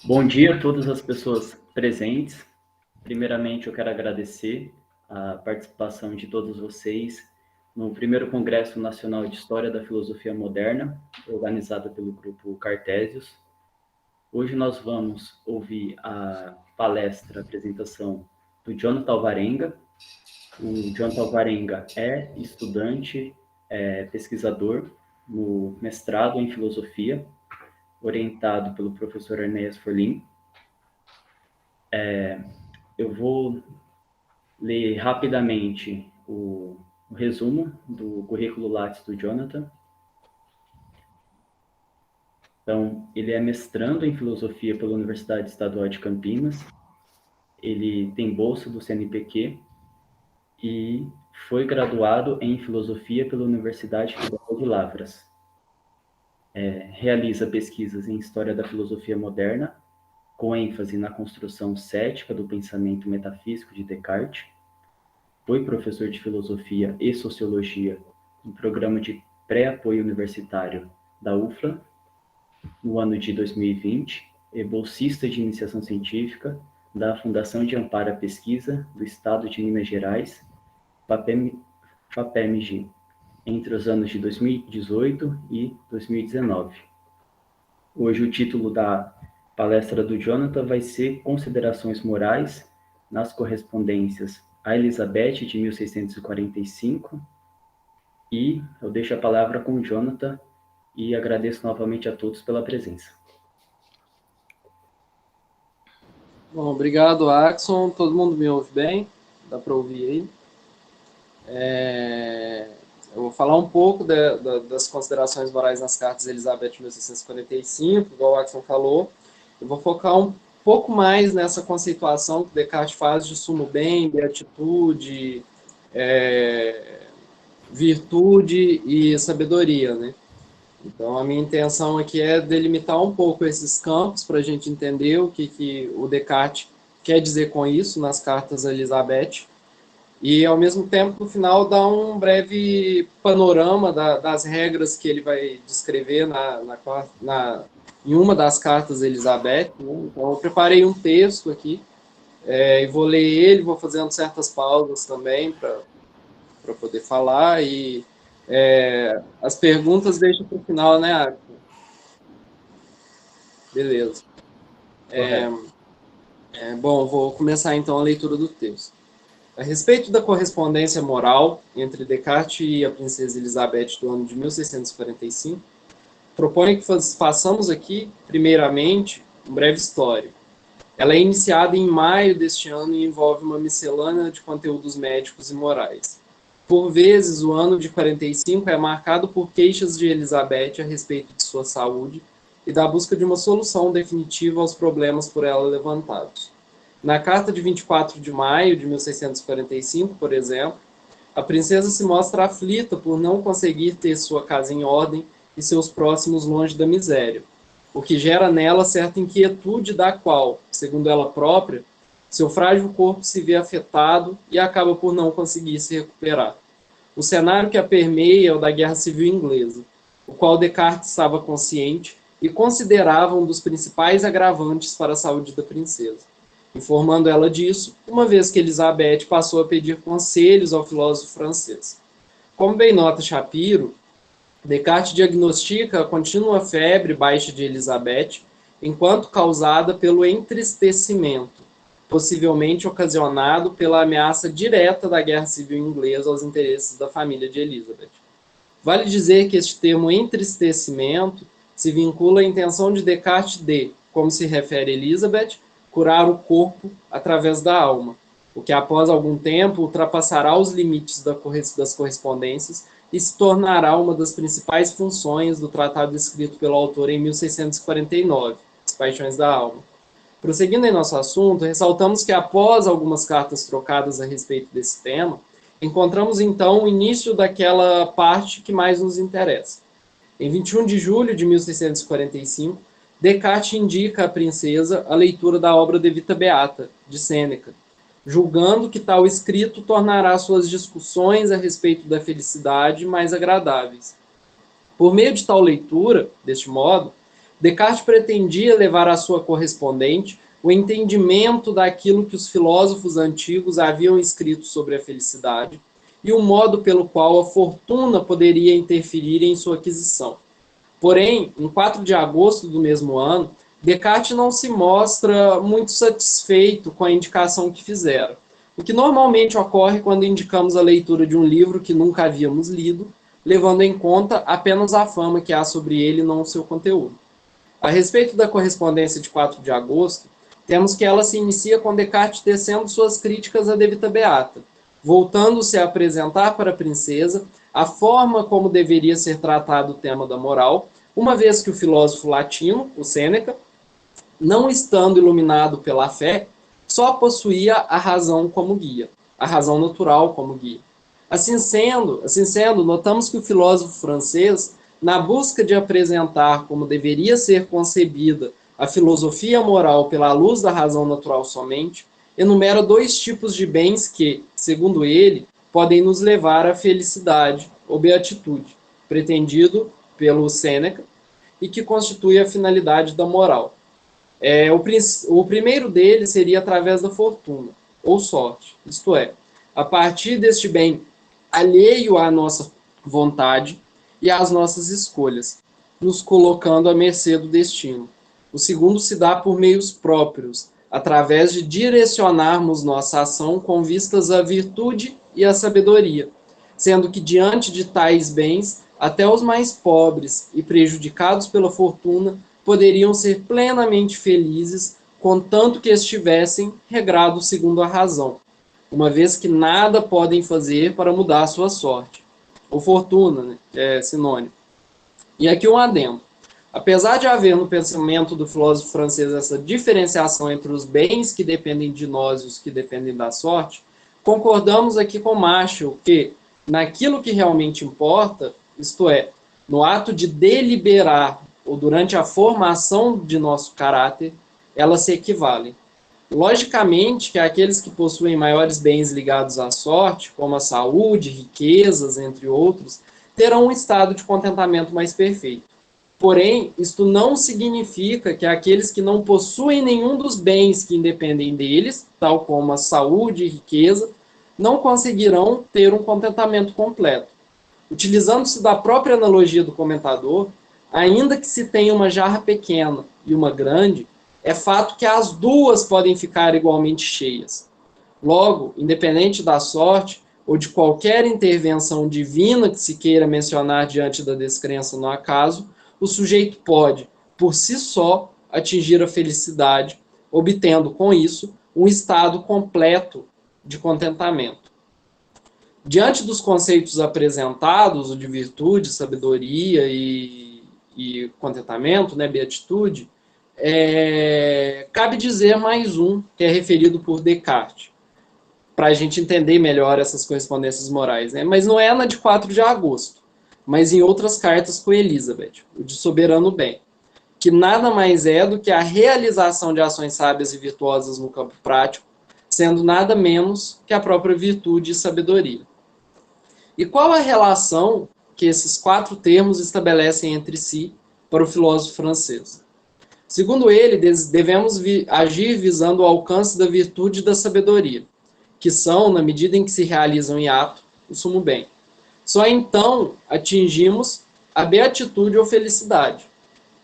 Bom dia a todas as pessoas presentes. Primeiramente, eu quero agradecer a participação de todos vocês no primeiro Congresso Nacional de História da Filosofia Moderna, organizado pelo Grupo Cartésios. Hoje nós vamos ouvir a palestra, a apresentação do Jonathan Alvarenga. O Jonathan Alvarenga é estudante, pesquisador no mestrado em Filosofia, orientado pelo professor Enéas Forlim. Eu vou ler rapidamente o resumo do currículo Lattes do Jonathan. Então, ele é mestrando em filosofia pela Universidade Estadual de Campinas. Ele tem bolsa do CNPq e foi graduado em filosofia pela Universidade Federal de Lavras. Realiza pesquisas em história da filosofia moderna, com ênfase na construção cética do pensamento metafísico de Descartes. Foi professor de filosofia e sociologia no programa de pré-apoio universitário da UFLA no ano de 2020 e bolsista de iniciação científica da Fundação de Amparo à Pesquisa do Estado de Minas Gerais, FAPEMG, entre os anos de 2018 e 2019. Hoje o título da palestra do Jonathan vai ser Considerações Morais nas Correspondências a Elizabeth, de 1645, e eu deixo a palavra com o Jonathan e agradeço novamente a todos pela presença. Bom, obrigado, Axon. Todo mundo me ouve bem? Dá para ouvir aí? Eu vou falar um pouco das considerações morais nas cartas de Elizabeth de 1645, igual o Axon falou. Eu vou focar um pouco mais nessa conceituação que Descartes faz de sumo bem, beatitude, virtude e sabedoria, né? Então, a minha intenção aqui é delimitar um pouco esses campos para a gente entender o que o Descartes quer dizer com isso nas cartas a Elizabeth e, ao mesmo tempo, no final, dar um breve panorama das regras que ele vai descrever em uma das cartas a Elizabeth. Né? Então, eu preparei um texto aqui e vou ler ele, vou fazendo certas pausas também para poder falar e as perguntas deixa para o final, né, Axel? Beleza. Bom, vou começar então a leitura do texto. A respeito da correspondência moral entre Descartes e a princesa Elizabeth do ano de 1645, proponho que façamos aqui, primeiramente, um breve histórico. Ela é iniciada em maio deste ano e envolve uma miscelânea de conteúdos médicos e morais. Por vezes, o ano de 45 é marcado por queixas de Elizabeth a respeito de sua saúde e da busca de uma solução definitiva aos problemas por ela levantados. Na carta de 24 de maio de 1645, por exemplo, a princesa se mostra aflita por não conseguir ter sua casa em ordem e seus próximos longe da miséria, o que gera nela certa inquietude da qual, segundo ela própria, seu frágil corpo se vê afetado e acaba por não conseguir se recuperar. O cenário que a permeia é o da Guerra Civil Inglesa, o qual Descartes estava consciente e considerava um dos principais agravantes para a saúde da princesa, informando ela disso, uma vez que Elizabeth passou a pedir conselhos ao filósofo francês. Como bem nota Shapiro, Descartes diagnostica a contínua febre baixa de Elizabeth enquanto causada pelo entristecimento, possivelmente ocasionado pela ameaça direta da Guerra Civil Inglesa aos interesses da família de Elizabeth. Vale dizer que este termo entristecimento se vincula à intenção de Descartes de, como se refere a Elizabeth, curar o corpo através da alma, o que após algum tempo ultrapassará os limites das correspondências e se tornará uma das principais funções do tratado escrito pelo autor em 1649, As Paixões da Alma. Prosseguindo em nosso assunto, ressaltamos que após algumas cartas trocadas a respeito desse tema, encontramos então o início daquela parte que mais nos interessa. Em 21 de julho de 1645, Descartes indica à princesa a leitura da obra De Vita Beata, de Sêneca, julgando que tal escrito tornará suas discussões a respeito da felicidade mais agradáveis. Por meio de tal leitura, deste modo, Descartes pretendia levar à sua correspondente o entendimento daquilo que os filósofos antigos haviam escrito sobre a felicidade e o modo pelo qual a fortuna poderia interferir em sua aquisição. Porém, em 4 de agosto do mesmo ano, Descartes não se mostra muito satisfeito com a indicação que fizera, o que normalmente ocorre quando indicamos a leitura de um livro que nunca havíamos lido, levando em conta apenas a fama que há sobre ele e não o seu conteúdo. A respeito da correspondência de 4 de agosto, temos que ela se inicia com Descartes tecendo suas críticas à De Vita Beata, voltando-se a apresentar para a princesa a forma como deveria ser tratado o tema da moral, uma vez que o filósofo latino, o Sêneca, não estando iluminado pela fé, só possuía a razão como guia, a razão natural como guia. Assim sendo, notamos que o filósofo francês, na busca de apresentar como deveria ser concebida a filosofia moral pela luz da razão natural somente, enumera 2 tipos de bens que, segundo ele, podem nos levar à felicidade ou beatitude, pretendido pelo Sêneca, e que constitui a finalidade da moral. O primeiro deles seria através da fortuna, ou sorte, isto é, a partir deste bem alheio à nossa vontade e às nossas escolhas, nos colocando à mercê do destino. O segundo se dá por meios próprios, através de direcionarmos nossa ação com vistas à virtude e à sabedoria, sendo que diante de tais bens, até os mais pobres e prejudicados pela fortuna poderiam ser plenamente felizes, contanto que estivessem regrados segundo a razão, uma vez que nada podem fazer para mudar a sua sorte. Ou fortuna, né, que é sinônimo. E aqui um adendo. Apesar de haver no pensamento do filósofo francês essa diferenciação entre os bens que dependem de nós e os que dependem da sorte, concordamos aqui com Marshall que, naquilo que realmente importa, isto é, no ato de deliberar ou durante a formação de nosso caráter, elas se equivalem. Logicamente que aqueles que possuem maiores bens ligados à sorte, como a saúde, riquezas, entre outros, terão um estado de contentamento mais perfeito. Porém, isto não significa que aqueles que não possuem nenhum dos bens que independem deles, tal como a saúde e riqueza, não conseguirão ter um contentamento completo. Utilizando-se da própria analogia do comentador, ainda que se tenha uma jarra pequena e uma grande, é fato que as duas podem ficar igualmente cheias. Logo, independente da sorte ou de qualquer intervenção divina que se queira mencionar diante da descrença no acaso, o sujeito pode, por si só, atingir a felicidade, obtendo com isso um estado completo de contentamento. Diante dos conceitos apresentados, o de virtude, sabedoria e contentamento, né, beatitude, cabe dizer mais um, que é referido por Descartes, para a gente entender melhor essas correspondências morais, né? Mas não é na de 4 de agosto, mas em outras cartas com Elizabeth, o de soberano bem, que nada mais é do que a realização de ações sábias e virtuosas no campo prático, sendo nada menos que a própria virtude e sabedoria. E qual a relação que esses 4 termos estabelecem entre si para o filósofo francês? Segundo ele, devemos agir visando o alcance da virtude e da sabedoria, que são, na medida em que se realizam em ato, o sumo bem. Só então atingimos a beatitude ou felicidade,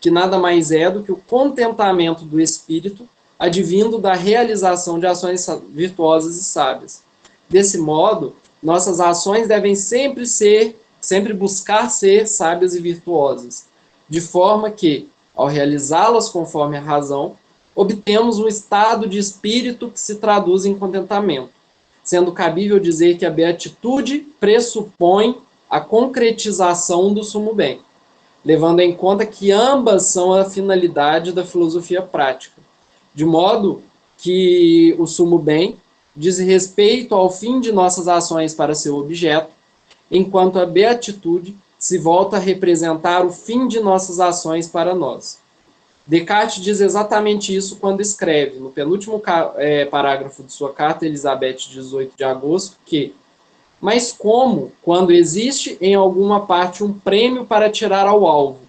que nada mais é do que o contentamento do espírito advindo da realização de ações virtuosas e sábias. Desse modo, nossas ações devem sempre buscar ser sábias e virtuosas, de forma que, ao realizá-las conforme a razão, obtemos um estado de espírito que se traduz em contentamento, sendo cabível dizer que a beatitude pressupõe a concretização do sumo bem, levando em conta que ambas são a finalidade da filosofia prática, de modo que o sumo bem diz respeito ao fim de nossas ações para seu objeto, enquanto a beatitude se volta a representar o fim de nossas ações para nós. Descartes diz exatamente isso quando escreve, no penúltimo parágrafo de sua carta, Elizabeth, 18 de agosto, que mas como, quando existe em alguma parte um prêmio para tirar ao alvo,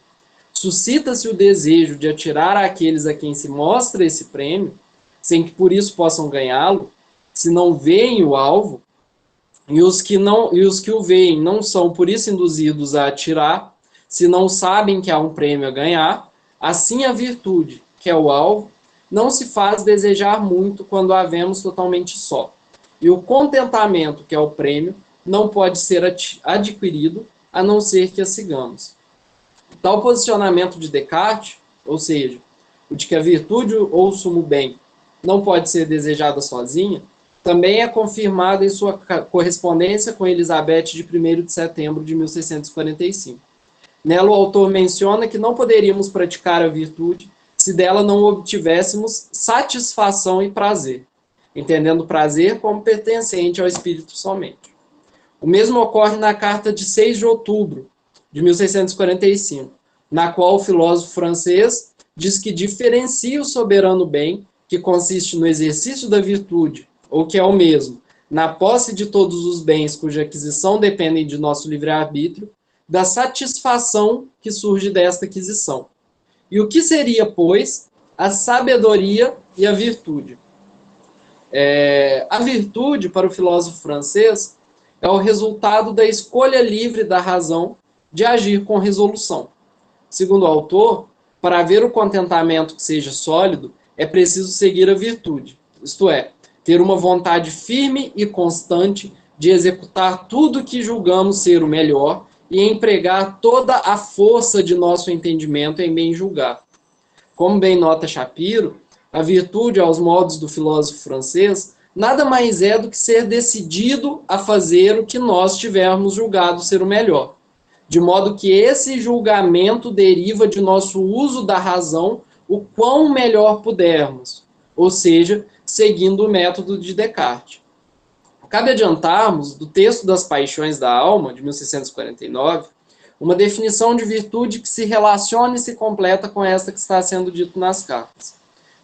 suscita-se o desejo de atirar àqueles a quem se mostra esse prêmio, sem que por isso possam ganhá-lo, se não veem o alvo, e os que o veem não são por isso induzidos a atirar, se não sabem que há um prêmio a ganhar, assim a virtude, que é o alvo, não se faz desejar muito quando a vemos totalmente só. E o contentamento, que é o prêmio, não pode ser adquirido, a não ser que a sigamos. Tal posicionamento de Descartes, ou seja, o de que a virtude ou o sumo bem não pode ser desejada sozinha, também é confirmado em sua correspondência com Elizabeth de 1º de setembro de 1645. Nela, o autor menciona que não poderíamos praticar a virtude se dela não obtivéssemos satisfação e prazer, entendendo prazer como pertencente ao espírito somente. O mesmo ocorre na carta de 6 de outubro de 1645, na qual o filósofo francês diz que diferencia o soberano bem, que consiste no exercício da virtude, ou que é o mesmo, na posse de todos os bens cuja aquisição dependem de nosso livre-arbítrio, da satisfação que surge desta aquisição. E o que seria, pois, a sabedoria e a virtude? A virtude, para o filósofo francês, é o resultado da escolha livre da razão de agir com resolução. Segundo o autor, para haver o contentamento que seja sólido, é preciso seguir a virtude, isto é, ter uma vontade firme e constante de executar tudo que julgamos ser o melhor e empregar toda a força de nosso entendimento em bem julgar. Como bem nota Shapiro, a virtude, aos modos do filósofo francês, nada mais é do que ser decidido a fazer o que nós tivermos julgado ser o melhor, de modo que esse julgamento deriva de nosso uso da razão o quão melhor pudermos, ou seja, seguindo o método de Descartes. Cabe adiantarmos, do texto das Paixões da Alma, de 1649, uma definição de virtude que se relaciona e se completa com esta que está sendo dito nas cartas.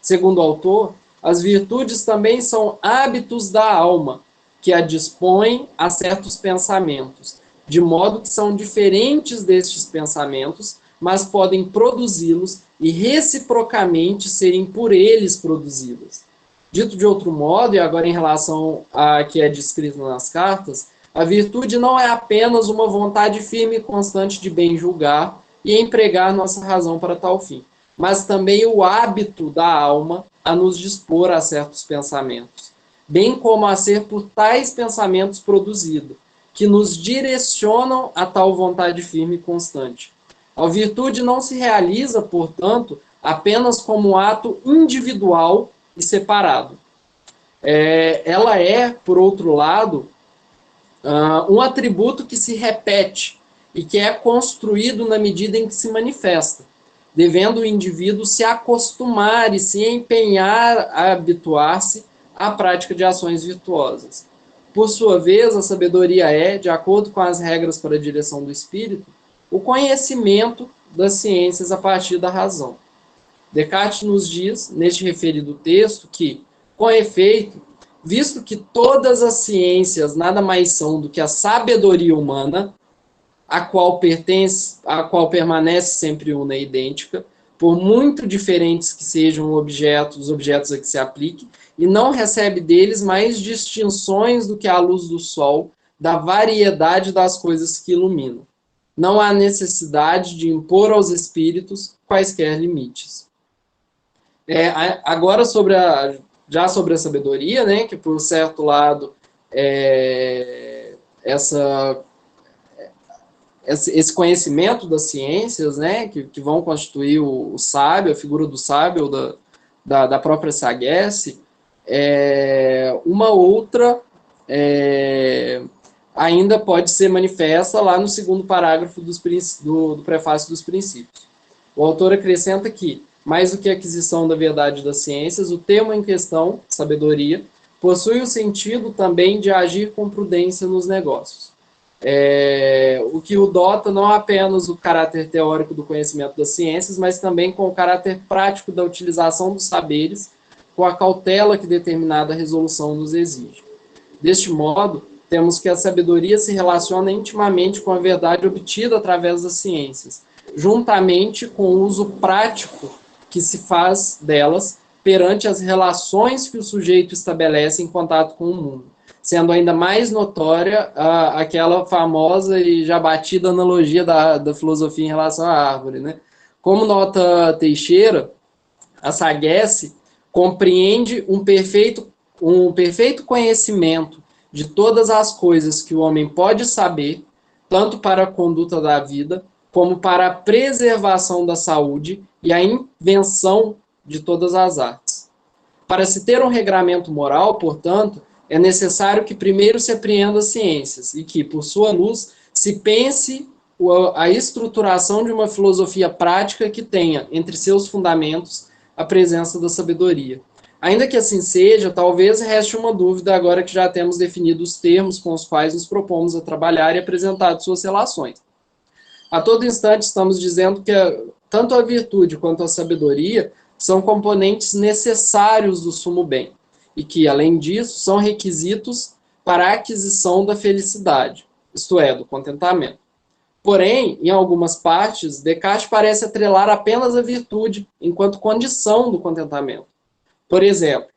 Segundo o autor, as virtudes também são hábitos da alma, que a dispõem a certos pensamentos, de modo que são diferentes destes pensamentos, mas podem produzi-los e reciprocamente serem por eles produzidas. Dito de outro modo, e agora em relação a que é descrito nas cartas, a virtude não é apenas uma vontade firme e constante de bem julgar e empregar nossa razão para tal fim, mas também o hábito da alma a nos dispor a certos pensamentos, bem como a ser por tais pensamentos produzido, que nos direcionam a tal vontade firme e constante. A virtude não se realiza, portanto, apenas como um ato individual e separado. Ela é, por outro lado, um atributo que se repete e que é construído na medida em que se manifesta, devendo o indivíduo se acostumar e se empenhar a habituar-se à prática de ações virtuosas. Por sua vez, a sabedoria é, de acordo com as regras para a direção do espírito, o conhecimento das ciências a partir da razão. Descartes nos diz, neste referido texto, que, com efeito, visto que todas as ciências nada mais são do que a sabedoria humana, a qual permanece sempre una e idêntica, por muito diferentes que sejam os objetos a que se aplique, e não recebe deles mais distinções do que a luz do sol, da variedade das coisas que iluminam. Não há necessidade de impor aos espíritos quaisquer limites. Agora, já sobre a sabedoria, né, que por certo lado esse conhecimento das ciências, né, que vão constituir o sábio, a figura do sábio, da própria sagesse, uma outra ainda pode ser manifesta lá no segundo parágrafo do prefácio dos princípios. O autor acrescenta que, mais do que a aquisição da verdade das ciências, o termo em questão, sabedoria, possui o sentido também de agir com prudência nos negócios. O que o dota não apenas o caráter teórico do conhecimento das ciências, mas também com o caráter prático da utilização dos saberes, com a cautela que determinada resolução nos exige. Deste modo, temos que a sabedoria se relaciona intimamente com a verdade obtida através das ciências, juntamente com o uso prático que se faz delas perante as relações que o sujeito estabelece em contato com o mundo, sendo ainda mais notória aquela famosa e já batida analogia da filosofia em relação à árvore, né? Como nota Teixeira, a sagesse compreende um perfeito conhecimento de todas as coisas que o homem pode saber, tanto para a conduta da vida, como para a preservação da saúde e a invenção de todas as artes. Para se ter um regramento moral, portanto, é necessário que primeiro se apreenda as ciências e que, por sua luz, se pense a estruturação de uma filosofia prática que tenha, entre seus fundamentos, a presença da sabedoria. Ainda que assim seja, talvez reste uma dúvida agora que já temos definido os termos com os quais nos propomos a trabalhar e apresentado suas relações. A todo instante estamos dizendo que tanto a virtude quanto a sabedoria são componentes necessários do sumo bem e que, além disso, são requisitos para a aquisição da felicidade, isto é, do contentamento. Porém, em algumas partes, Descartes parece atrelar apenas a virtude enquanto condição do contentamento. Por exemplo,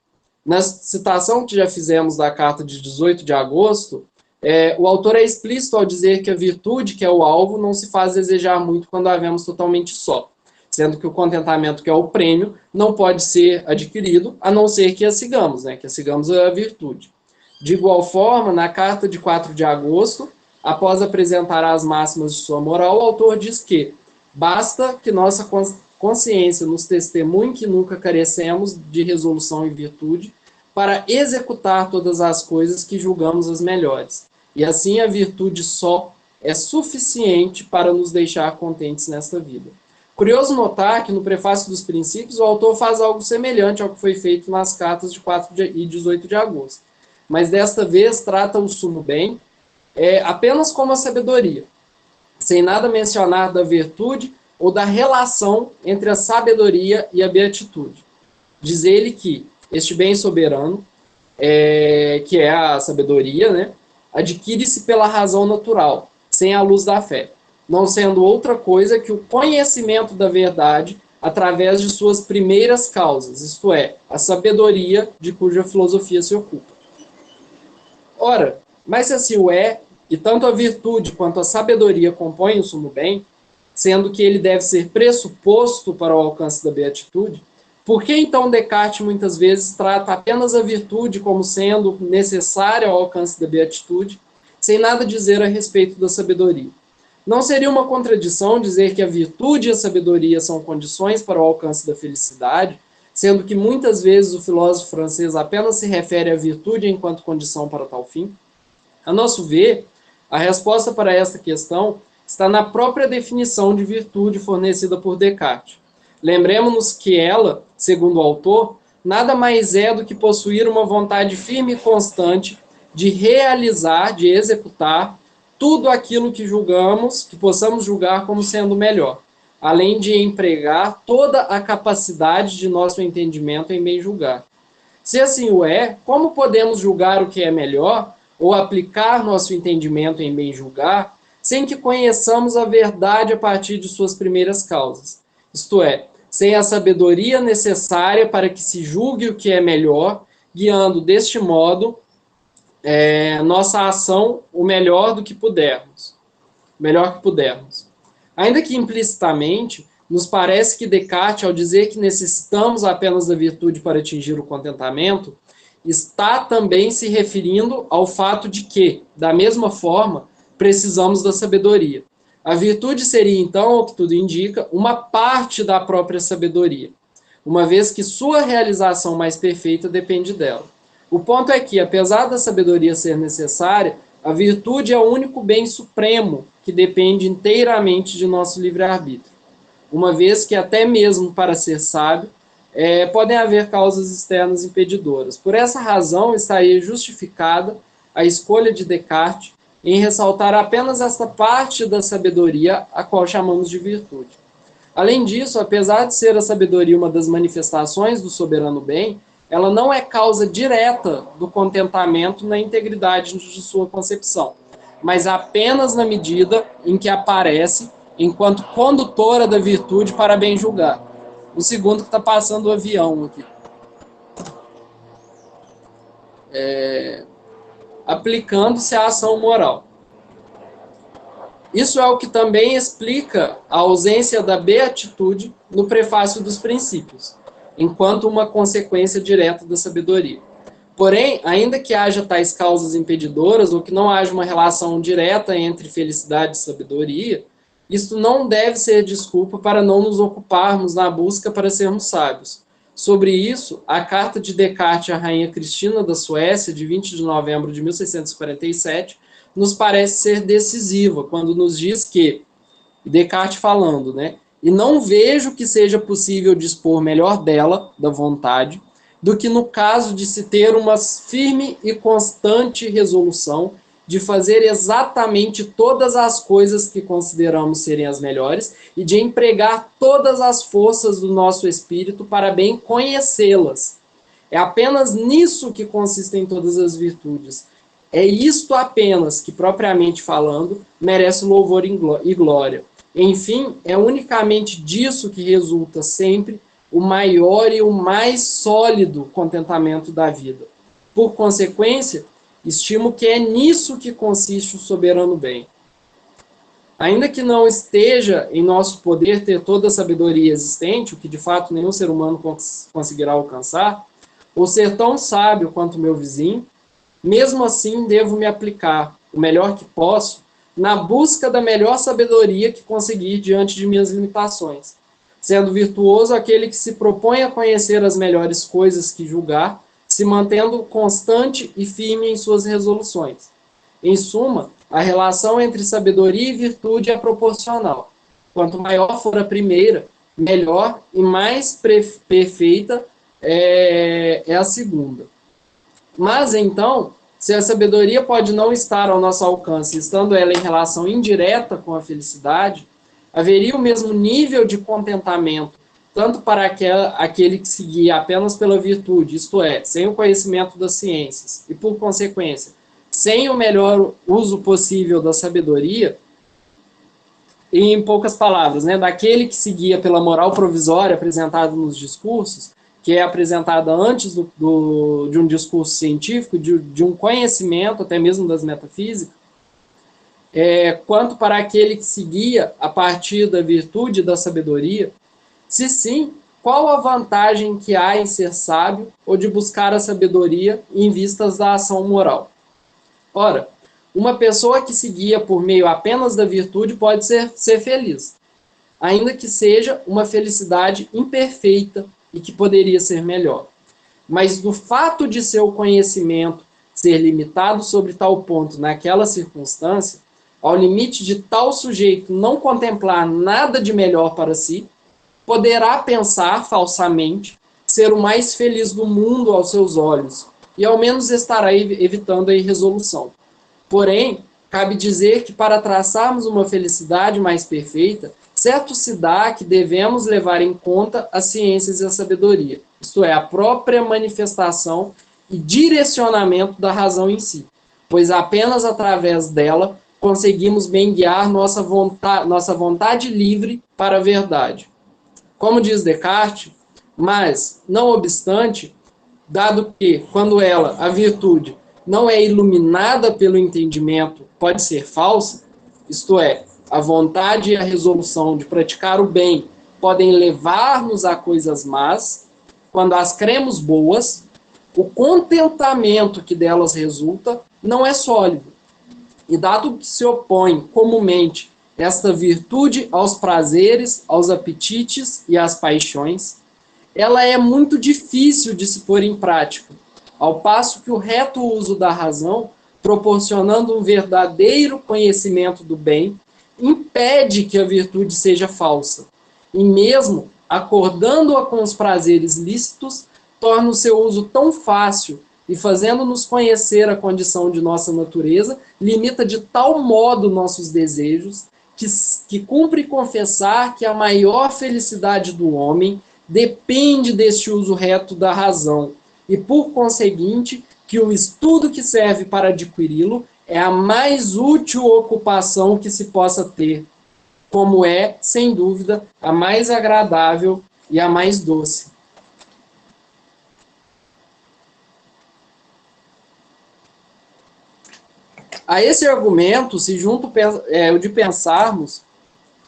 na citação que já fizemos da carta de 18 de agosto, o autor é explícito ao dizer que a virtude, que é o alvo, não se faz desejar muito quando a vemos totalmente só, sendo que o contentamento, que é o prêmio, não pode ser adquirido, a não ser que a sigamos, né? Que a sigamos a virtude. De igual forma, na carta de 4 de agosto, após apresentar as máximas de sua moral, o autor diz que basta que nossa consciência nos testemunhe que nunca carecemos de resolução e virtude para executar todas as coisas que julgamos as melhores. E assim a virtude só é suficiente para nos deixar contentes nesta vida. Curioso notar que no prefácio dos princípios o autor faz algo semelhante ao que foi feito nas cartas de 4 e 18 de agosto. Mas desta vez trata o sumo bem apenas como a sabedoria, sem nada mencionar da virtude ou da relação entre a sabedoria e a beatitude. Diz ele que este bem soberano, que é a sabedoria, né, adquire-se pela razão natural, sem a luz da fé, não sendo outra coisa que o conhecimento da verdade através de suas primeiras causas, isto é, a sabedoria de cuja filosofia se ocupa. Ora, mas se assim o é, e tanto a virtude quanto a sabedoria compõem o sumo bem, sendo que ele deve ser pressuposto para o alcance da beatitude, por que então Descartes muitas vezes trata apenas a virtude como sendo necessária ao alcance da beatitude, sem nada dizer a respeito da sabedoria? Não seria uma contradição dizer que a virtude e a sabedoria são condições para o alcance da felicidade, sendo que muitas vezes o filósofo francês apenas se refere à virtude enquanto condição para tal fim? A nosso ver, a resposta para esta questão está na própria definição de virtude fornecida por Descartes. Lembremos-nos que ela, segundo o autor, nada mais é do que possuir uma vontade firme e constante de realizar, de executar tudo aquilo que julgamos, que possamos julgar como sendo melhor, além de empregar toda a capacidade de nosso entendimento em bem julgar. Se assim o é, como podemos julgar o que é melhor ou aplicar nosso entendimento em bem julgar sem que conheçamos a verdade a partir de suas primeiras causas? Isto é, sem a sabedoria necessária para que se julgue o que é melhor, guiando deste modo nossa ação o melhor que pudermos. Ainda que implicitamente, nos parece que Descartes, ao dizer que necessitamos apenas da virtude para atingir o contentamento, está também se referindo ao fato de que, da mesma forma, precisamos da sabedoria. A virtude seria, então, ao que tudo indica, uma parte da própria sabedoria, uma vez que sua realização mais perfeita depende dela. O ponto é que, apesar da sabedoria ser necessária, a virtude é o único bem supremo que depende inteiramente de nosso livre-arbítrio, uma vez que até mesmo para ser sábio, podem haver causas externas impedidoras. Por essa razão, estaria justificada a escolha de Descartes em ressaltar apenas esta parte da sabedoria, a qual chamamos de virtude. Além disso, apesar de ser a sabedoria uma das manifestações do soberano bem, ela não é causa direta do contentamento na integridade de sua concepção, mas apenas na medida em que aparece enquanto condutora da virtude para bem julgar. O segundo que está passando o avião aqui. Aplicando-se à ação moral. Isso é o que também explica a ausência da beatitude no prefácio dos princípios, enquanto uma consequência direta da sabedoria. Porém, ainda que haja tais causas impedidoras, ou que não haja uma relação direta entre felicidade e sabedoria, isto não deve ser desculpa para não nos ocuparmos na busca para sermos sábios. Sobre isso, a carta de Descartes à rainha Cristina da Suécia, de 20 de novembro de 1647, nos parece ser decisiva, quando nos diz que, Descartes falando, né, e não vejo que seja possível dispor melhor dela, da vontade, do que no caso de se ter uma firme e constante resolução de fazer exatamente todas as coisas que consideramos serem as melhores e de empregar todas as forças do nosso espírito para bem conhecê-las. É apenas nisso que consistem todas as virtudes. É isto apenas que, propriamente falando, merece louvor e glória. Enfim, é unicamente disso que resulta sempre o maior e o mais sólido contentamento da vida. Por consequência, estimo que é nisso que consiste o soberano bem. Ainda que não esteja em nosso poder ter toda a sabedoria existente, o que de fato nenhum ser humano conseguirá alcançar, ou ser tão sábio quanto meu vizinho, mesmo assim devo me aplicar, o melhor que posso, na busca da melhor sabedoria que conseguir diante de minhas limitações, sendo virtuoso aquele que se propõe a conhecer as melhores coisas que julgar, se mantendo constante e firme em suas resoluções. Em suma, a relação entre sabedoria e virtude é proporcional. Quanto maior for a primeira, melhor e mais perfeita é a segunda. Mas, então, se a sabedoria pode não estar ao nosso alcance, estando ela em relação indireta com a felicidade, haveria o mesmo nível de contentamento, tanto para aquele que se guia apenas pela virtude, isto é, sem o conhecimento das ciências, e, por consequência, sem o melhor uso possível da sabedoria, e, em poucas palavras, né, daquele que se guia pela moral provisória apresentada nos discursos, que é apresentada antes de um discurso científico, de um conhecimento, até mesmo das metafísicas, quanto para aquele que se guia a partir da virtude e da sabedoria. Se sim, qual a vantagem que há em ser sábio ou de buscar a sabedoria em vistas da ação moral? Ora, uma pessoa que se guia por meio apenas da virtude pode ser feliz, ainda que seja uma felicidade imperfeita e que poderia ser melhor. Mas do fato de seu conhecimento ser limitado sobre tal ponto naquela circunstância, ao limite de tal sujeito não contemplar nada de melhor para si, poderá pensar falsamente ser o mais feliz do mundo aos seus olhos, e ao menos estará evitando a irresolução. Porém, cabe dizer que para traçarmos uma felicidade mais perfeita, certo se dá que devemos levar em conta as ciências e a sabedoria, isto é, a própria manifestação e direcionamento da razão em si, pois apenas através dela conseguimos bem guiar nossa vontade livre para a verdade. Como diz Descartes, mas, não obstante, dado que, quando ela, a virtude, não é iluminada pelo entendimento, pode ser falsa, isto é, a vontade e a resolução de praticar o bem podem levar-nos a coisas más, quando as cremos boas, o contentamento que delas resulta não é sólido. E dado que se opõe comumente esta virtude aos prazeres, aos apetites e às paixões, ela é muito difícil de se pôr em prática, ao passo que o reto uso da razão, proporcionando um verdadeiro conhecimento do bem, impede que a virtude seja falsa, e mesmo acordando-a com os prazeres lícitos, torna o seu uso tão fácil e, fazendo-nos conhecer a condição de nossa natureza, limita de tal modo nossos desejos, que cumpre confessar que a maior felicidade do homem depende deste uso reto da razão, e, por conseguinte, que o estudo que serve para adquiri-lo é a mais útil ocupação que se possa ter, como é, sem dúvida, a mais agradável e a mais doce. A esse argumento se junta o de pensarmos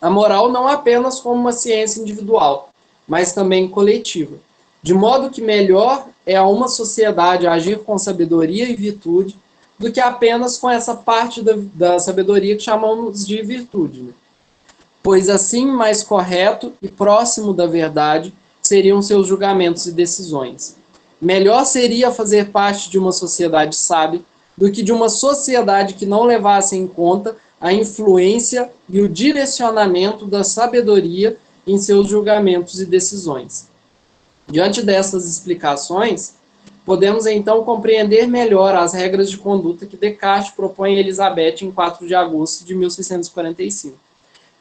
a moral não apenas como uma ciência individual, mas também coletiva, de modo que melhor é a uma sociedade agir com sabedoria e virtude do que apenas com essa parte da sabedoria que chamamos de virtude, né? Pois assim mais correto e próximo da verdade seriam seus julgamentos e decisões. Melhor seria fazer parte de uma sociedade sábia do que de uma sociedade que não levasse em conta a influência e o direcionamento da sabedoria em seus julgamentos e decisões. Diante dessas explicações, podemos então compreender melhor as regras de conduta que Descartes propõe a Elizabeth em 4 de agosto de 1645,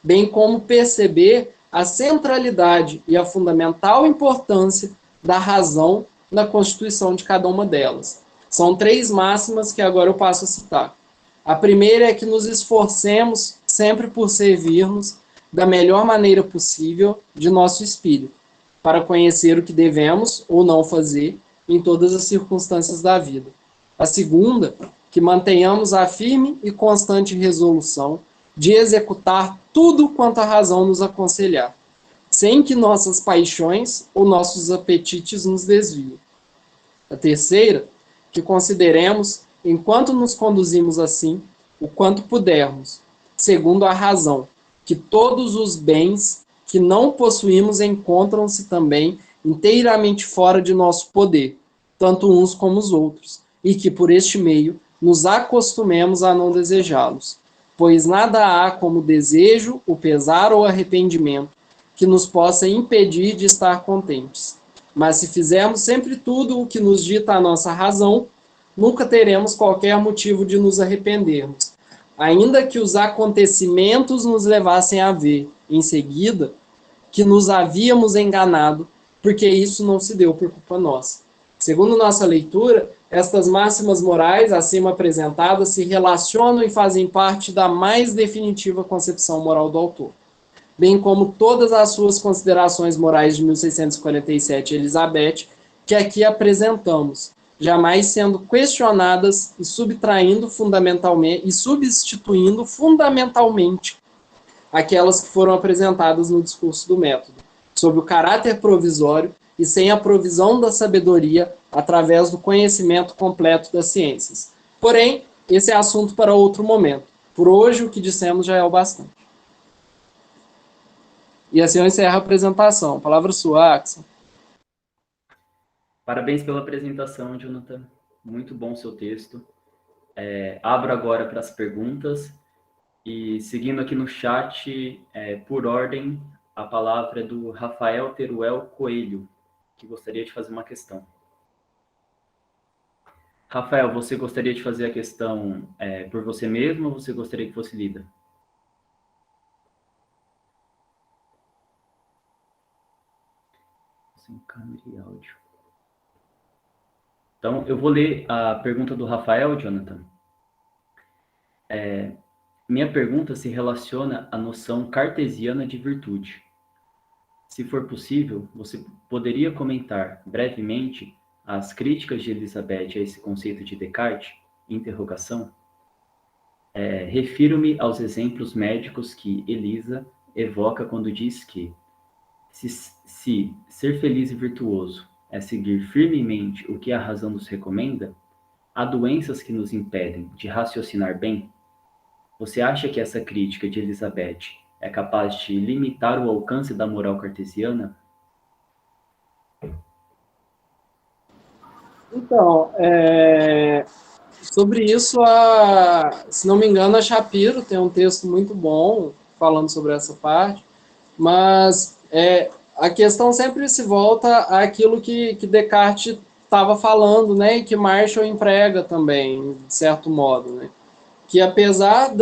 bem como perceber a centralidade e a fundamental importância da razão na constituição de cada uma delas. São 3 máximas que agora eu passo a citar. A primeira é que nos esforcemos sempre por servir-nos da melhor maneira possível de nosso espírito, para conhecer o que devemos ou não fazer em todas as circunstâncias da vida. A segunda, que mantenhamos a firme e constante resolução de executar tudo quanto a razão nos aconselhar, sem que nossas paixões ou nossos apetites nos desviem. A terceira, que consideremos, enquanto nos conduzimos assim, o quanto pudermos, segundo a razão, que todos os bens que não possuímos encontram-se também inteiramente fora de nosso poder, tanto uns como os outros, e que por este meio nos acostumemos a não desejá-los, pois nada há como desejo, o pesar ou arrependimento que nos possa impedir de estar contentes. Mas se fizermos sempre tudo o que nos dita a nossa razão, nunca teremos qualquer motivo de nos arrependermos, ainda que os acontecimentos nos levassem a ver, em seguida, que nos havíamos enganado, porque isso não se deu por culpa nossa. Segundo nossa leitura, estas máximas morais acima apresentadas se relacionam e fazem parte da mais definitiva concepção moral do autor, bem como todas as suas considerações morais de 1647 Elizabeth, que aqui apresentamos, jamais sendo questionadas e substituindo fundamentalmente aquelas que foram apresentadas no discurso do método, sob o caráter provisório e sem a provisão da sabedoria através do conhecimento completo das ciências. Porém, esse é assunto para outro momento. Por hoje, o que dissemos já é o bastante. E assim eu encerro a apresentação. Palavra sua, Axel. Parabéns pela apresentação, Jonathan. Muito bom seu texto. Abro agora para as perguntas. E seguindo aqui no chat, por ordem, a palavra é do Rafael Teruel Coelho, que gostaria de fazer uma questão. Rafael, você gostaria de fazer a questão por você mesmo ou você gostaria que fosse lida? Sem câmera e áudio. Então, eu vou ler a pergunta do Rafael, Jonathan. Minha pergunta se relaciona à noção cartesiana de virtude. Se for possível, você poderia comentar brevemente as críticas de Elizabeth a esse conceito de Descartes? Interrogação. Refiro-me aos exemplos médicos que Elisa evoca quando diz que se ser feliz e virtuoso é seguir firmemente o que a razão nos recomenda, há doenças que nos impedem de raciocinar bem. Você acha que essa crítica de Elizabeth é capaz de limitar o alcance da moral cartesiana? Então, sobre isso, se não me engano, a Shapiro tem um texto muito bom falando sobre essa parte, mas a questão sempre se volta àquilo que Descartes estava falando, né, e que Marshall emprega também, de certo modo, né, que apesar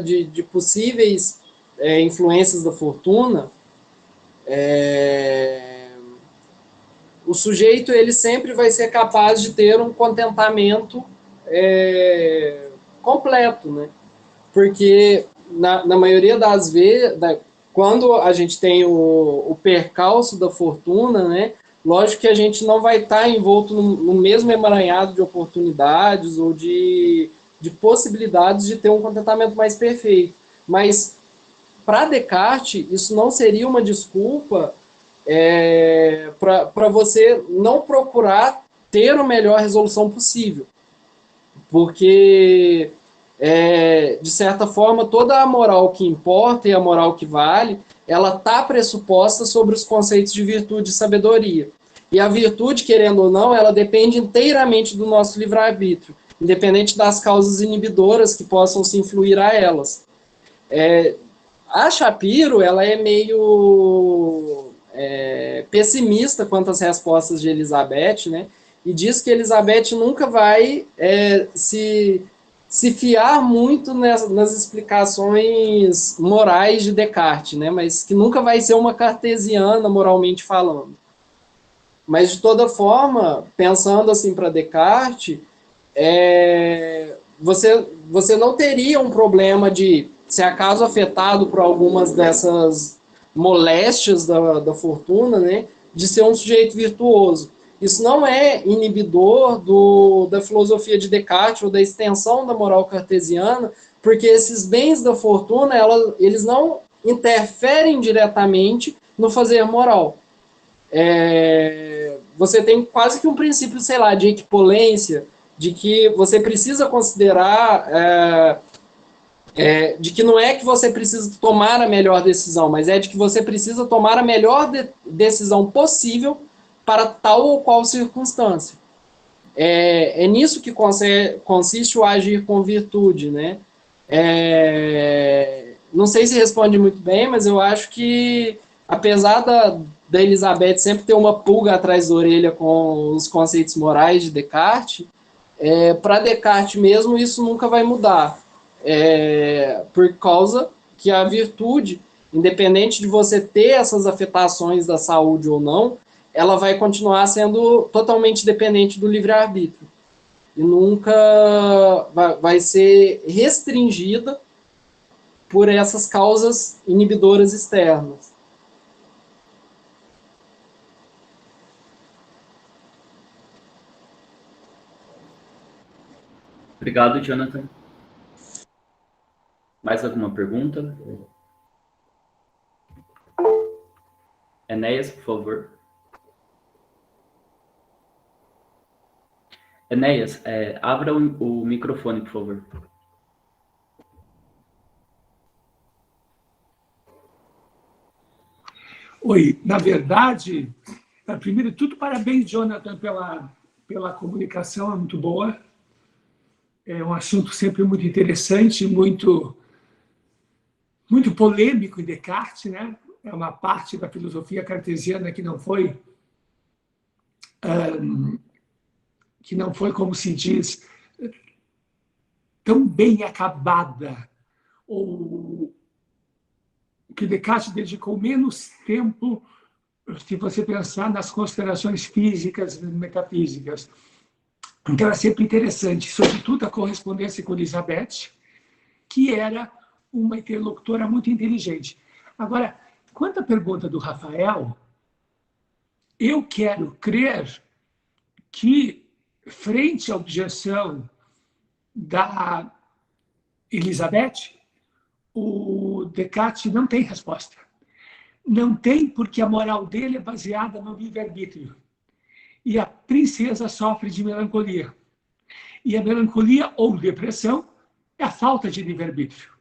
de possíveis influências da fortuna, o sujeito ele sempre vai ser capaz de ter um contentamento completo, né? Porque na maioria das vezes, quando a gente tem o percalço da fortuna, né? Lógico que a gente não vai estar envolto no mesmo emaranhado de oportunidades ou de possibilidades de ter um contentamento mais perfeito. Mas, para Descartes, isso não seria uma desculpa para você não procurar ter a melhor resolução possível. Porque, de certa forma, toda a moral que importa e a moral que vale, ela está pressuposta sobre os conceitos de virtude e sabedoria. E a virtude, querendo ou não, ela depende inteiramente do nosso livre-arbítrio, independente das causas inibidoras que possam se influir a elas. A Shapiro, ela é meio pessimista quanto às respostas de Elizabeth, né? E diz que Elizabeth nunca vai se fiar muito nas explicações morais de Descartes, né? Mas que nunca vai ser uma cartesiana, moralmente falando. Mas, de toda forma, pensando assim para Descartes, você não teria um problema de, se acaso afetado por algumas dessas moléstias da fortuna, né, de ser um sujeito virtuoso. Isso não é inibidor da filosofia de Descartes ou da extensão da moral cartesiana, porque esses bens da fortuna, eles não interferem diretamente no fazer moral. Você tem quase que um princípio, sei lá, de equipolência, de que você precisa considerar, de que não é que você precisa tomar a melhor decisão, mas é de que você precisa tomar a melhor decisão possível para tal ou qual circunstância. É nisso que consiste o agir com virtude, né? Não sei se responde muito bem, mas eu acho que, apesar da Elizabeth sempre ter uma pulga atrás da orelha com os conceitos morais de Descartes, para Descartes mesmo isso nunca vai mudar, por causa que a virtude, independente de você ter essas afetações da saúde ou não, ela vai continuar sendo totalmente dependente do livre-arbítrio e nunca vai ser restringida por essas causas inibidoras externas. Obrigado, Jonathan. Mais alguma pergunta? Enéas, por favor. Enéas, abra o microfone, por favor. Oi, na verdade, primeiro de tudo, parabéns, Jonathan, pela comunicação, é muito boa. É um assunto sempre muito interessante, muito polêmico em Descartes, né? É uma parte da filosofia cartesiana que não foi, como se diz, tão bem acabada, ou que Descartes dedicou menos tempo, se você pensar nas considerações físicas e metafísicas. Então, é sempre interessante, sobretudo a correspondência com Elizabeth, que era uma interlocutora muito inteligente. Agora, quanto à pergunta do Rafael, eu quero crer que, frente à objeção da Elizabeth, o Descartes não tem resposta. Não tem, porque a moral dele é baseada no livre-arbítrio. E a princesa sofre de melancolia. E a melancolia ou depressão é a falta de livre-arbítrio.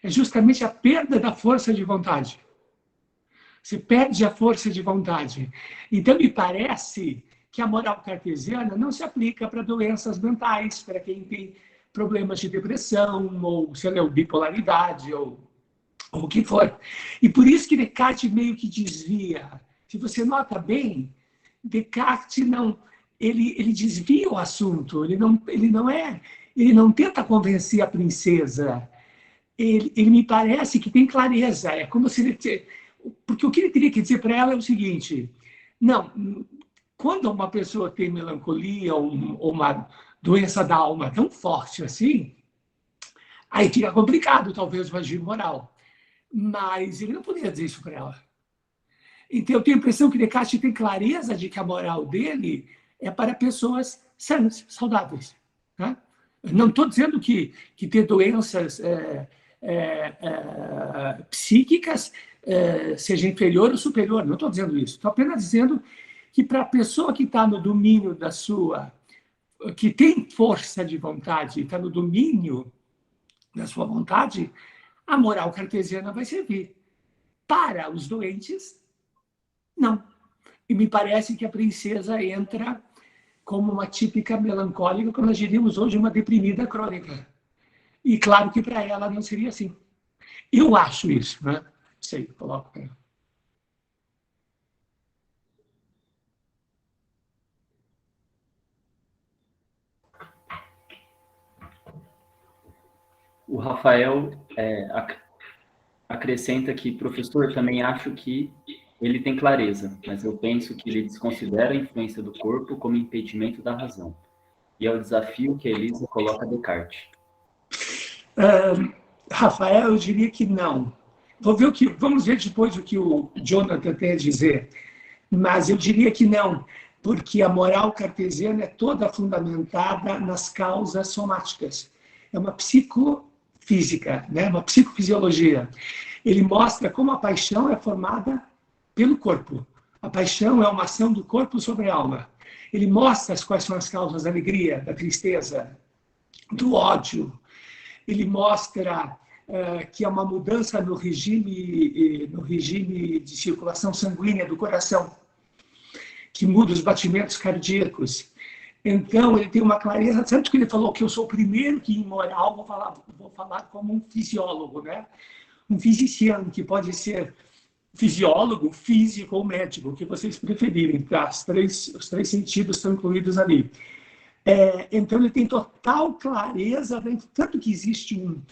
É justamente a perda da força de vontade. Você perde a força de vontade. Então, me parece que a moral cartesiana não se aplica para doenças mentais, para quem tem problemas de depressão, ou, sei lá, bipolaridade, ou o que for. E por isso que Descartes meio que desvia. Se você nota bem, Descartes não, ele desvia o assunto, ele não tenta convencer a princesa. Ele me parece que tem clareza. É como se ele, porque o que ele teria que dizer para ela é o seguinte: não, quando uma pessoa tem melancolia ou uma doença da alma tão forte assim, aí fica complicado, talvez, o agir moral. Mas ele não poderia dizer isso para ela. Então, eu tenho a impressão que Descartes tem clareza de que a moral dele é para pessoas sãs, saudáveis. Né? Não estou dizendo que ter doenças psíquicas seja inferior ou superior, não estou dizendo isso. Estou apenas dizendo que para a pessoa que está no domínio da sua, que tem força de vontade, está no domínio da sua vontade, a moral cartesiana vai servir. Para os doentes, não. E me parece que a princesa entra como uma típica melancólica, como nós diríamos hoje, uma deprimida crônica. E claro que para ela não seria assim. Eu acho isso, né? Sei, coloco para ela. O Rafael acrescenta que, professor, também acho que ele tem clareza, mas eu penso que ele desconsidera a influência do corpo como impedimento da razão. E é o desafio que a Elisa coloca a Descartes. Rafael, eu diria que não. Vamos ver depois o que o Jonathan tem a dizer. Mas eu diria que não, porque a moral cartesiana é toda fundamentada nas causas somáticas. É uma psicofísica, né? Uma psicofisiologia. Ele mostra como a paixão é formada pelo corpo. A paixão é uma ação do corpo sobre a alma. Ele mostra quais são as causas da alegria, da tristeza, do ódio. Ele mostra que é uma mudança no regime de circulação sanguínea do coração, que muda os batimentos cardíacos. Então, ele tem uma clareza, tanto que ele falou que eu sou o primeiro que, em moral, vou falar como um fisiólogo, né? Um fisiciano, que pode ser fisiólogo, físico ou médico, o que vocês preferirem, tá? Os três sentidos estão incluídos ali. Então, ele tem total clareza, tanto que existe um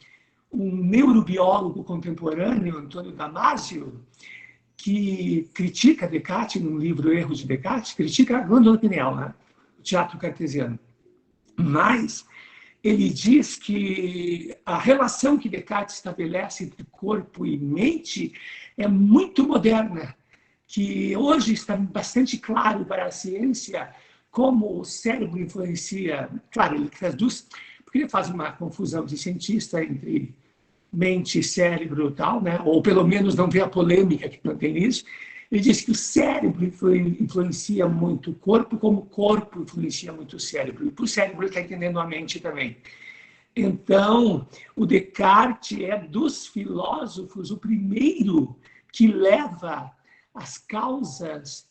neurobiólogo contemporâneo, Antônio Damasio, que critica Descartes, num livro Erros de Descartes, critica a glândula pineal, né? O teatro cartesiano. Mas ele diz que a relação que Descartes estabelece entre corpo e mente é muito moderna, que hoje está bastante claro para a ciência como o cérebro influencia. Claro, ele traduz, porque ele faz uma confusão de cientista entre mente e cérebro e tal, né? Ou pelo menos não vê a polêmica que mantém isso. Ele diz que o cérebro influencia muito o corpo, como o corpo influencia muito o cérebro. E por cérebro ele está entendendo a mente também. Então, o Descartes é dos filósofos o primeiro que leva as causas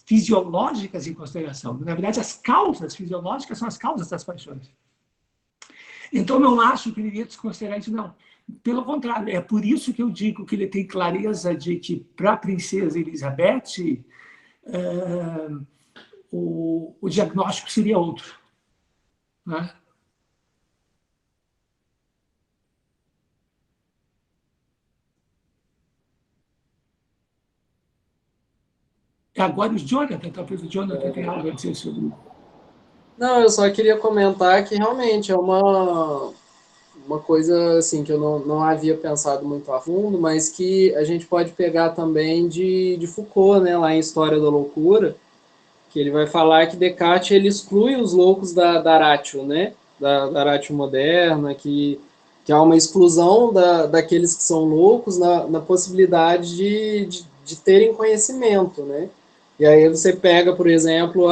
fisiológicas em consideração. Na verdade, as causas fisiológicas são as causas das paixões. Então, não acho que ele iria desconsiderar isso, não. Pelo contrário, é por isso que eu digo que ele tem clareza de que, para a princesa Elizabeth, o diagnóstico seria outro. Né? Agora, o Jonathan, talvez o Jonathan tenha algo a dizer sobre isso. Não, eu só queria comentar que realmente é uma coisa assim que eu não havia pensado muito a fundo, mas que a gente pode pegar também de Foucault, né, lá em História da Loucura, que ele vai falar que Descartes ele exclui os loucos da ratio, né, da ratio moderna, que há uma exclusão daqueles que são loucos na possibilidade de terem conhecimento, né? E aí você pega, por exemplo,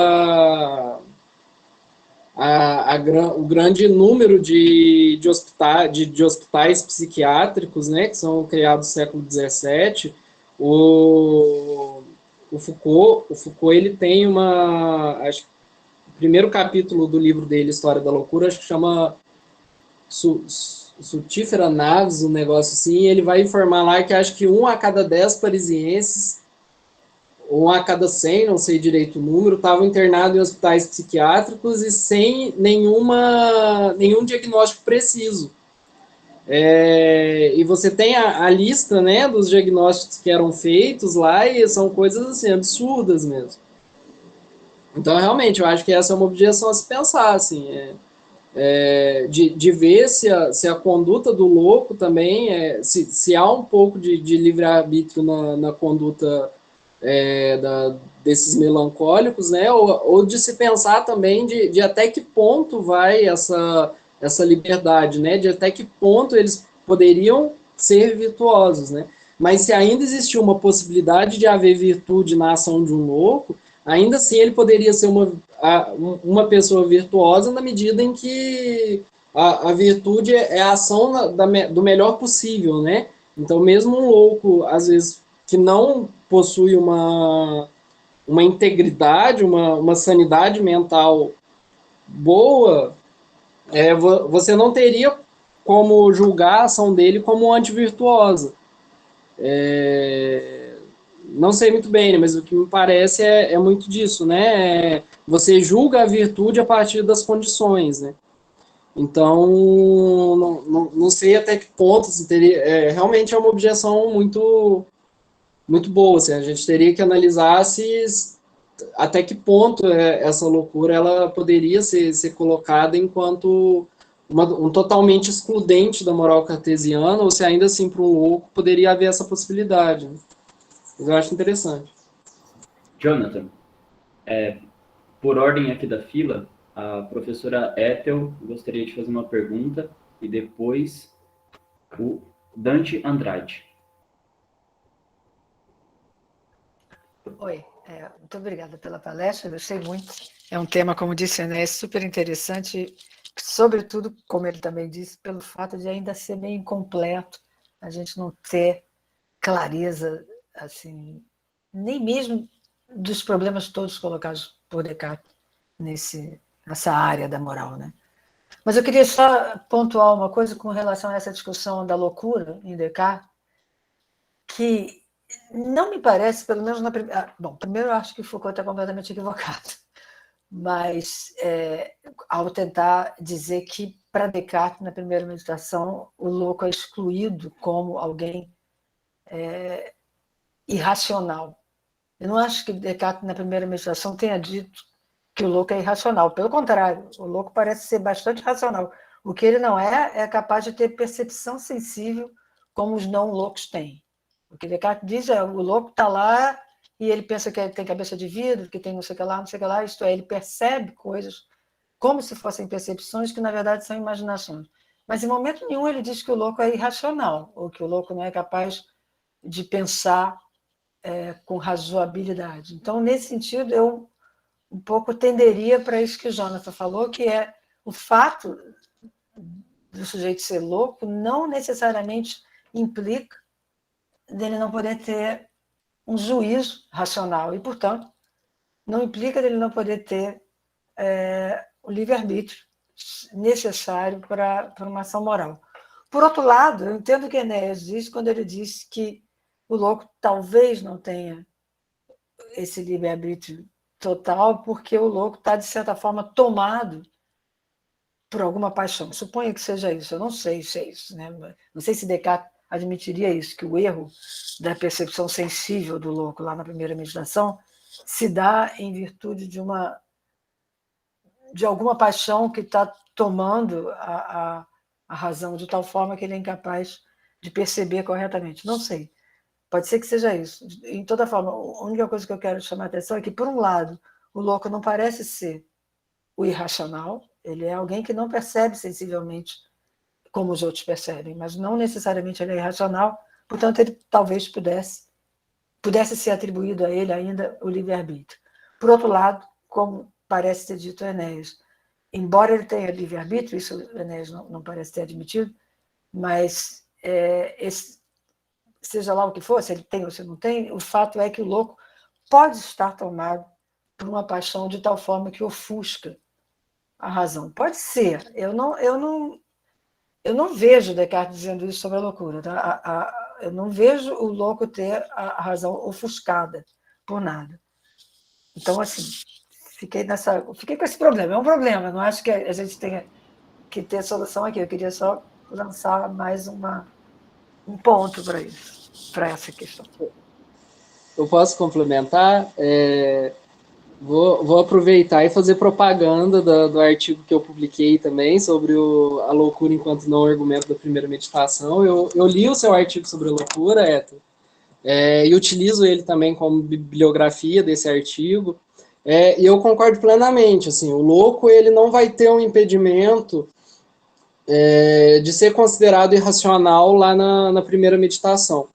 o grande número de hospitais psiquiátricos, né, que são criados no século XVII. O Foucault ele tem acho que o primeiro capítulo do livro dele, História da Loucura, acho que chama Sutífera Naves, um negócio assim, e ele vai informar lá que acho que 1 a cada 10 parisienses, 1 a cada 100, não sei direito o número, estavam internados em hospitais psiquiátricos e sem nenhum diagnóstico preciso. E você tem a lista, né, dos diagnósticos que eram feitos lá e são coisas assim, absurdas mesmo. Então, realmente, eu acho que essa é uma objeção a se pensar, assim, de ver se a conduta do louco também, se há um pouco de livre-arbítrio na conduta desses melancólicos, né? Ou de se pensar também de até que ponto vai essa liberdade, né? De até que ponto eles poderiam ser virtuosos, né? Mas se ainda existia uma possibilidade de haver virtude na ação de um louco, ainda assim ele poderia ser uma pessoa virtuosa na medida em que a virtude é a ação do melhor possível, né? Então, mesmo um louco, às vezes, que não possui uma integridade, uma sanidade mental boa, você não teria como julgar a ação dele como antivirtuosa. Não sei muito bem, né, mas o que me parece é muito disso, né? Você julga a virtude a partir das condições, né? Então, não sei até que ponto se teria. Realmente é uma objeção muito boa. Assim, a gente teria que analisar até que ponto essa loucura ela poderia ser colocada enquanto um totalmente excludente da moral cartesiana, ou se ainda assim para um louco poderia haver essa possibilidade. Mas eu acho interessante. Jonathan, por ordem aqui da fila, a professora Ethel gostaria de fazer uma pergunta e depois o Dante Andrade. Oi, muito obrigada pela palestra, gostei muito. É um tema, como disse a Enéas, super interessante, sobretudo, como ele também disse, pelo fato de ainda ser meio incompleto, a gente não ter clareza, assim, nem mesmo dos problemas todos colocados por Descartes nessa área da moral, né? Mas eu queria só pontuar uma coisa com relação a essa discussão da loucura em Descartes, que não me parece, pelo menos na primeira... Bom, primeiro eu acho que Foucault está completamente equivocado, mas ao tentar dizer que, para Descartes, na primeira meditação, o louco é excluído como alguém irracional. Eu não acho que Descartes, na primeira meditação, tenha dito que o louco é irracional. Pelo contrário, o louco parece ser bastante racional. O que ele não é capaz de ter percepção sensível como os não loucos têm. O que Descartes diz o louco está lá e ele pensa que tem cabeça de vidro, que tem não sei o que lá, isto é, ele percebe coisas como se fossem percepções que, na verdade, são imaginações. Mas, em momento nenhum, ele diz que o louco é irracional, ou que o louco não é capaz de pensar com razoabilidade. Então, nesse sentido, eu um pouco tenderia para isso que o Jonathan falou, que é o fato do sujeito ser louco não necessariamente implica dele não poder ter um juízo racional e, portanto, não implica dele não poder ter o livre-arbítrio necessário para uma ação moral. Por outro lado, eu entendo o que Enéas diz quando ele diz que o louco talvez não tenha esse livre-arbítrio total, porque o louco está, de certa forma, tomado por alguma paixão. Suponho que seja isso, eu não sei se é isso, né? Não sei se Descartes admitiria isso, que o erro da percepção sensível do louco lá na primeira meditação se dá em virtude de alguma paixão que está tomando a razão de tal forma que ele é incapaz de perceber corretamente. Não sei. Pode ser que seja isso. Em toda forma, a única coisa que eu quero chamar a atenção é que, por um lado, o louco não parece ser o irracional, ele é alguém que não percebe sensivelmente como os outros percebem, mas não necessariamente ele é irracional, portanto, ele talvez pudesse ser atribuído a ele ainda o livre-arbítrio. Por outro lado, como parece ter dito Enéas, embora ele tenha livre-arbítrio, isso Enéas não parece ter admitido, mas seja lá o que for, se ele tem ou se não tem, o fato é que o louco pode estar tomado por uma paixão de tal forma que ofusca a razão. Pode ser. Eu não vejo Descartes dizendo isso sobre a loucura. Tá? Eu não vejo o louco ter a razão ofuscada por nada. Então, assim, fiquei com esse problema. É um problema, não acho que a gente tenha que ter solução aqui. Eu queria só lançar mais um ponto para isso, para essa questão. Eu posso complementar? Vou aproveitar e fazer propaganda do artigo que eu publiquei também sobre a loucura enquanto não argumento da primeira meditação. Eu li o seu artigo sobre a loucura, Héctor, e utilizo ele também como bibliografia desse artigo. E eu concordo plenamente. Assim, o louco ele não vai ter um impedimento de ser considerado irracional lá na primeira meditação.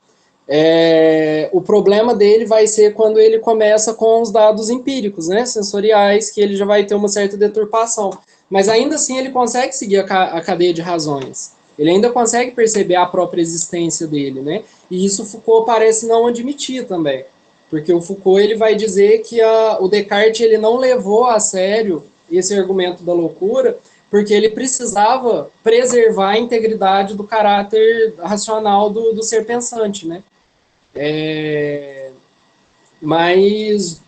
O problema dele vai ser quando ele começa com os dados empíricos, né, sensoriais, que ele já vai ter uma certa deturpação. Mas ainda assim ele consegue seguir a cadeia de razões. Ele ainda consegue perceber a própria existência dele, né? E isso Foucault parece não admitir também. Porque o Foucault ele vai dizer que o Descartes ele não levou a sério esse argumento da loucura, porque ele precisava preservar a integridade do caráter racional do ser pensante, né? Mas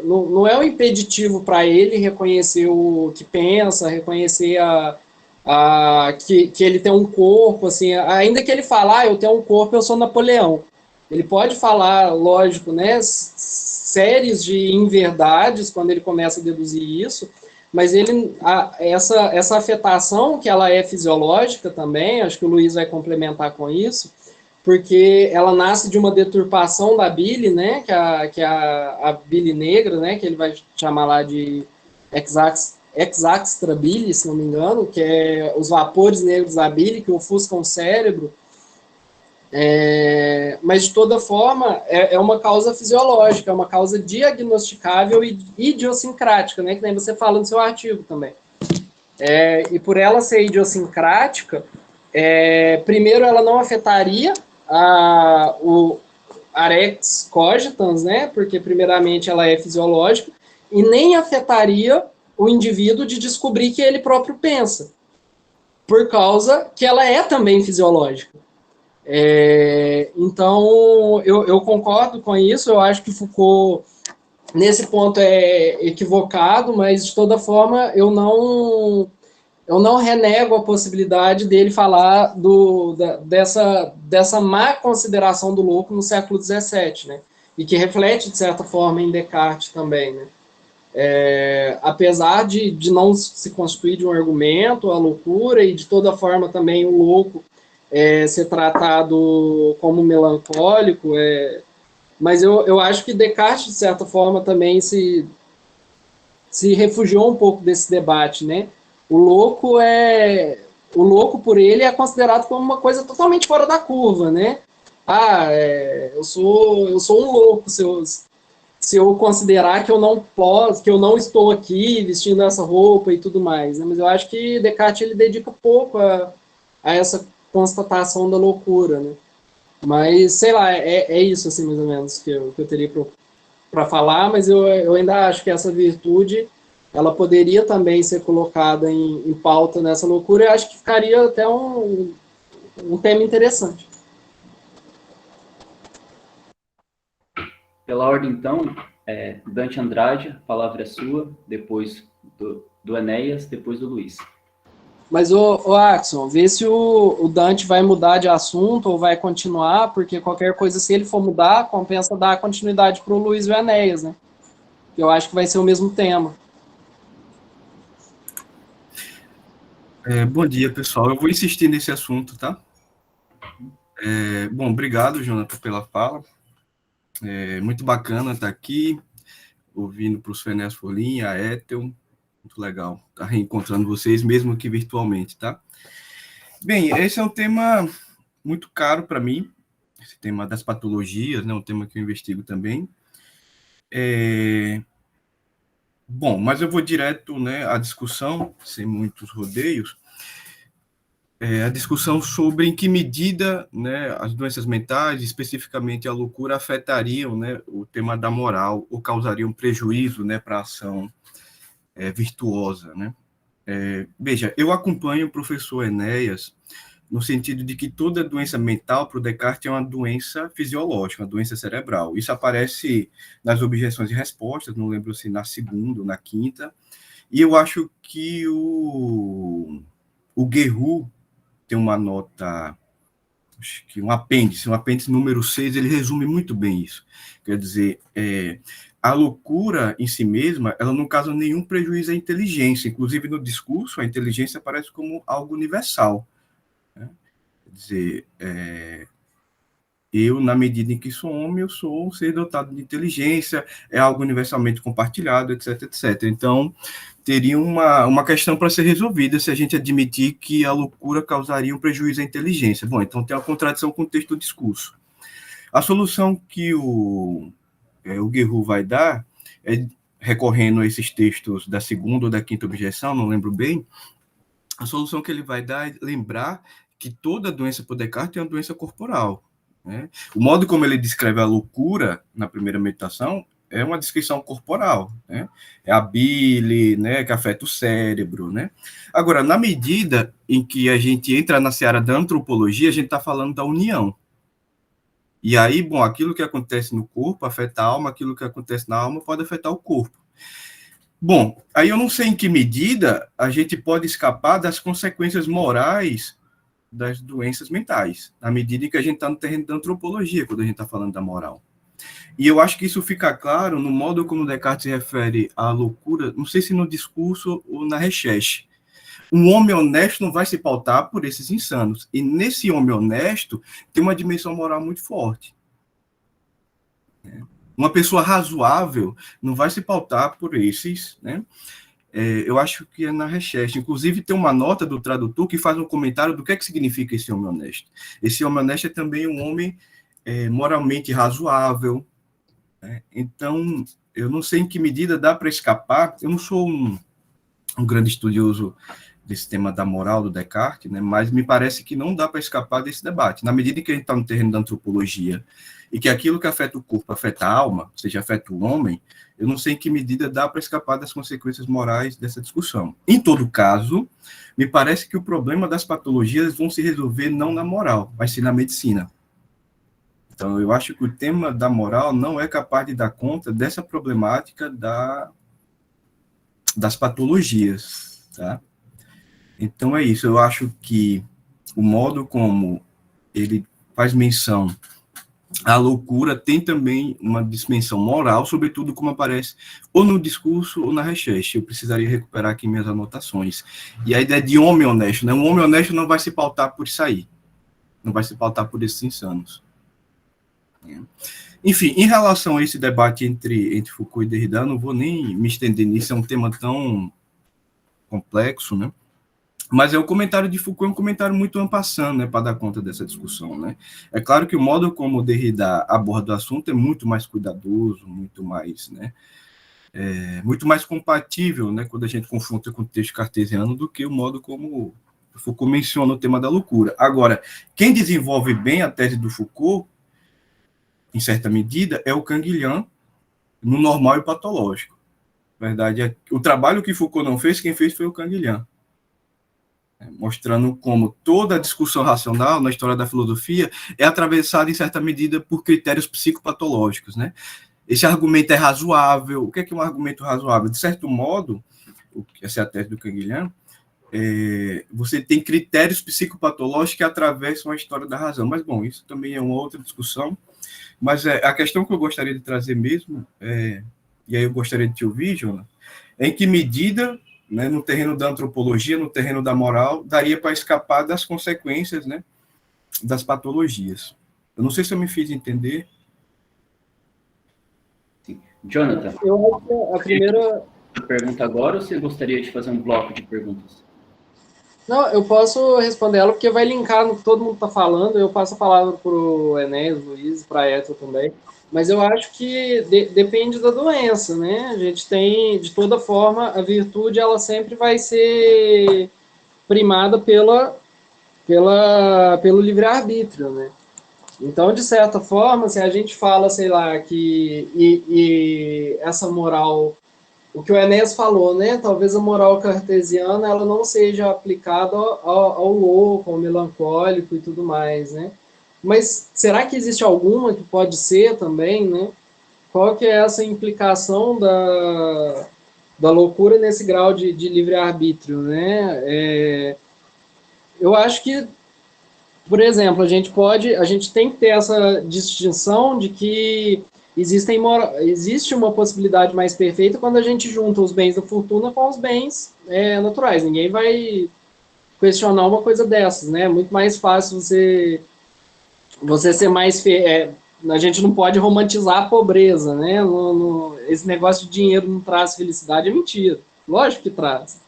não é um impeditivo para ele reconhecer o que pensa, reconhecer que ele tem um corpo, assim, ainda que ele fale, eu tenho um corpo, eu sou Napoleão. Ele pode falar, lógico, né, séries de inverdades quando ele começa a deduzir isso, mas essa afetação que ela é fisiológica também, acho que o Luiz vai complementar com isso, porque ela nasce de uma deturpação da bile, né, que é a bile negra, né, que ele vai chamar lá de exaxtra bile, se não me engano, que é os vapores negros da bile que ofuscam o cérebro. Mas, de toda forma, é uma causa fisiológica, é uma causa diagnosticável e idiosincrática, né, que nem você fala no seu artigo também. E por ela ser idiosincrática, primeiro ela não afetaria o arex cogitans, né, porque primeiramente ela é fisiológica, e nem afetaria o indivíduo de descobrir que ele próprio pensa, por causa que ela é também fisiológica. Então, eu concordo com isso, eu acho que Foucault, nesse ponto, é equivocado, mas, de toda forma, eu não renego a possibilidade dele falar dessa má consideração do louco no século XVII, né? E que reflete, de certa forma, em Descartes também, né? Apesar de não se constituir de um argumento, a loucura, e de toda forma também o louco ser tratado como melancólico, mas eu acho que Descartes, de certa forma, também se refugiou um pouco desse debate, né? O louco por ele é considerado como uma coisa totalmente fora da curva, né? Eu sou um louco se eu considerar que eu não posso, que eu não estou aqui vestindo essa roupa e tudo mais, né? Mas eu acho que Descartes ele dedica pouco a essa constatação da loucura, né? Mas, sei lá, isso, assim, mais ou menos, que eu teria para falar, mas eu ainda acho que essa virtude ela poderia também ser colocada em pauta nessa loucura, e acho que ficaria até um tema interessante. Pela ordem, então, Dante Andrade, a palavra é sua, depois do Enéas, depois do Luiz. Mas, o Axon, vê se o Dante vai mudar de assunto ou vai continuar, porque qualquer coisa, se ele for mudar, compensa dar continuidade para o Luiz e o Enéas, né? Eu acho que vai ser o mesmo tema. Bom dia, pessoal. Eu vou insistir nesse assunto, tá? Bom, obrigado, Jonathan, pela fala. Muito bacana estar aqui, ouvindo para o Fenéas Folim, a Ethel. Muito legal estar reencontrando vocês, mesmo que virtualmente, tá? Bem, esse é um tema muito caro para mim, esse tema das patologias, né? Um tema que eu investigo também. Bom, mas eu vou direto, né, à discussão, sem muitos rodeios. A discussão sobre em que medida, né, as doenças mentais, especificamente a loucura, afetariam, né, o tema da moral ou causariam prejuízo, né, para a ação virtuosa, né? Veja, eu acompanho o professor Enéas no sentido de que toda doença mental para o Descartes é uma doença fisiológica, uma doença cerebral. Isso aparece nas objeções e respostas, não lembro se na segunda ou na quinta, e eu acho que o Guerrero tem uma nota, acho que um apêndice número 6, ele resume muito bem isso. Quer dizer, a loucura em si mesma, ela não causa nenhum prejuízo à inteligência. Inclusive, no discurso, a inteligência aparece como algo universal, né? Quer dizer, eu, na medida em que sou homem, eu sou um ser dotado de inteligência, é algo universalmente compartilhado, etc, etc. Então, teria uma questão para ser resolvida se a gente admitir que a loucura causaria um prejuízo à inteligência. Bom, então tem uma contradição com o texto do discurso. A solução que o Guerrero vai dar, recorrendo a esses textos da segunda ou da quinta objeção, não lembro bem, a solução que ele vai dar é lembrar que toda doença por Descartes é uma doença corporal, né? O modo como ele descreve a loucura na primeira meditação é uma descrição corporal, né? É a bile, né, que afeta o cérebro, né? Agora, na medida em que a gente entra na seara da antropologia, a gente está falando da união. E aí, bom, aquilo que acontece no corpo afeta a alma, aquilo que acontece na alma pode afetar o corpo. Bom, aí eu não sei em que medida a gente pode escapar das consequências morais das doenças mentais, na medida em que a gente está no terreno da antropologia, quando a gente está falando da moral. E eu acho que isso fica claro no modo como Descartes se refere à loucura, não sei se no discurso ou na recherche. Um homem honesto não vai se pautar por esses insanos. E nesse homem honesto tem uma dimensão moral muito forte. Uma pessoa razoável não vai se pautar por esses, né? Eu acho que é na recherche. Inclusive, tem uma nota do tradutor que faz um comentário do que é que significa esse homem honesto. Esse homem honesto é também um homem moralmente razoável, né? Então, eu não sei em que medida dá para escapar. Eu não sou um grande estudioso desse tema da moral do Descartes, né? Mas me parece que não dá para escapar desse debate. Na medida em que a gente está no terreno da antropologia e que aquilo que afeta o corpo afeta a alma, ou seja, afeta o homem, eu não sei em que medida dá para escapar das consequências morais dessa discussão. Em todo caso, me parece que o problema das patologias vão se resolver não na moral, mas sim na medicina. Então, eu acho que o tema da moral não é capaz de dar conta dessa problemática das patologias, tá? Então, é isso. Eu acho que o modo como ele faz menção à loucura tem também uma dimensão moral, sobretudo como aparece ou no discurso ou na recherche. Eu precisaria recuperar aqui minhas anotações. E a ideia de homem honesto, né? Um homem honesto não vai se pautar por isso aí. Não vai se pautar por esses insanos. Enfim, em relação a esse debate entre Foucault e Derrida, não vou nem me estender nisso, é um tema tão complexo, né? Mas o comentário de Foucault é um comentário muito en passant, né, para dar conta dessa discussão, né? É claro que o modo como Derrida aborda o assunto é muito mais cuidadoso, muito mais, né, muito mais compatível, né, quando a gente confronta com o texto cartesiano do que o modo como Foucault menciona o tema da loucura. Agora, quem desenvolve bem a tese do Foucault, em certa medida, é o Canguilhem, no normal e patológico. Na verdade, o trabalho que Foucault não fez, quem fez foi o Canguilhem, mostrando como toda a discussão racional na história da filosofia é atravessada, em certa medida, por critérios psicopatológicos, né? Esse argumento é razoável. O que é um argumento razoável? De certo modo, essa é a tese do Canguilhem, você tem critérios psicopatológicos que atravessam a história da razão. Mas, bom, isso também é uma outra discussão. Mas a questão que eu gostaria de trazer mesmo, e aí eu gostaria de te ouvir, Jonas, é em que medida, né, no terreno da antropologia, no terreno da moral, daria para escapar das consequências, né, das patologias. Eu não sei se eu me fiz entender. Sim. Jonathan, Eu acho que a primeira... pergunta agora ou você gostaria de fazer um bloco de perguntas? Não, eu posso responder ela, porque vai linkar no que todo mundo está falando. Eu passo a palavra para o Enéas, Luiz, para a Eto também. Mas eu acho que depende da doença, né? A gente tem, de toda forma, a virtude ela sempre vai ser primada pelo livre-arbítrio, né? Então, de certa forma, se a gente fala, sei lá, que essa moral, o que o Enéas falou, né? Talvez a moral cartesiana ela não seja aplicada ao louco, ao melancólico e tudo mais, né? Mas será que existe alguma que pode ser também, né? Qual que é essa implicação da loucura nesse grau de livre-arbítrio, né? Eu acho que, por exemplo, a gente tem que ter essa distinção de que existe uma possibilidade mais perfeita quando a gente junta os bens da fortuna com os bens naturais. Ninguém vai questionar uma coisa dessas, né? É muito mais fácil você ser mais... a gente não pode romantizar a pobreza, né? Esse negócio de dinheiro não traz felicidade é mentira. Lógico que traz.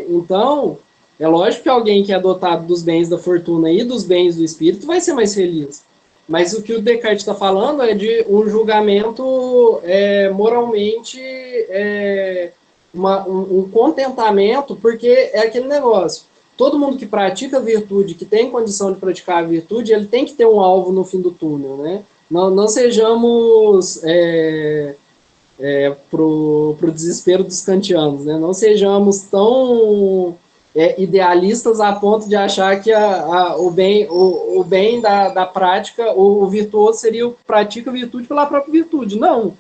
Então, é lógico que alguém que é dotado dos bens da fortuna e dos bens do espírito vai ser mais feliz. Mas o que o Descartes está falando é de um julgamento moralmente, um contentamento, porque é aquele negócio. Todo mundo que pratica a virtude, que tem condição de praticar a virtude, ele tem que ter um alvo no fim do túnel, né? Não sejamos pro desespero dos kantianos, né? Não sejamos tão idealistas a ponto de achar que o bem da prática, o virtuoso seria o que pratica a virtude pela própria virtude. Não.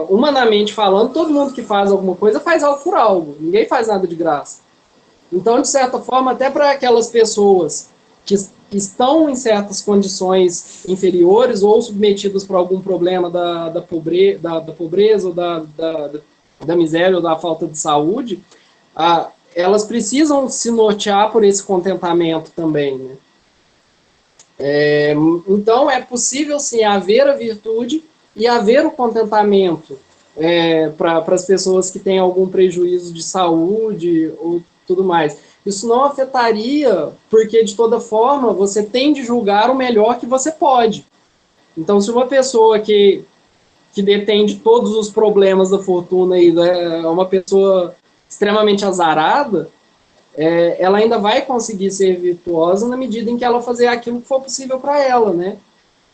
Humanamente falando, todo mundo que faz alguma coisa faz algo por algo. Ninguém faz nada de graça. Então, de certa forma, até para aquelas pessoas que estão em certas condições inferiores ou submetidas por algum problema da pobreza ou da miséria ou da falta de saúde, elas precisam se nortear por esse contentamento também, né? Então, é possível, sim, haver a virtude e haver o contentamento para as pessoas que têm algum prejuízo de saúde ou tudo mais. Isso não afetaria, porque, de toda forma, você tem de julgar o melhor que você pode. Então, se uma pessoa que detém de todos os problemas da fortuna e é uma pessoa extremamente azarada, ela ainda vai conseguir ser virtuosa na medida em que ela fazer aquilo que for possível para ela, né?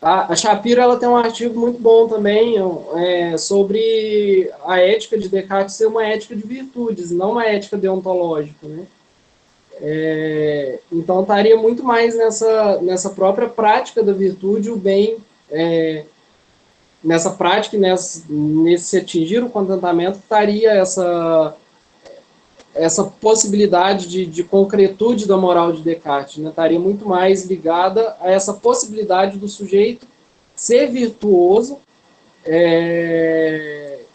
A Shapiro, ela tem um artigo muito bom também sobre a ética de Descartes ser uma ética de virtudes, não uma ética deontológica, né? Então, estaria muito mais nessa própria prática da virtude, o bem, nessa prática, nesse atingir o contentamento, estaria essa possibilidade de concretude da moral de Descartes, né? Estaria muito mais ligada a essa possibilidade do sujeito ser virtuoso,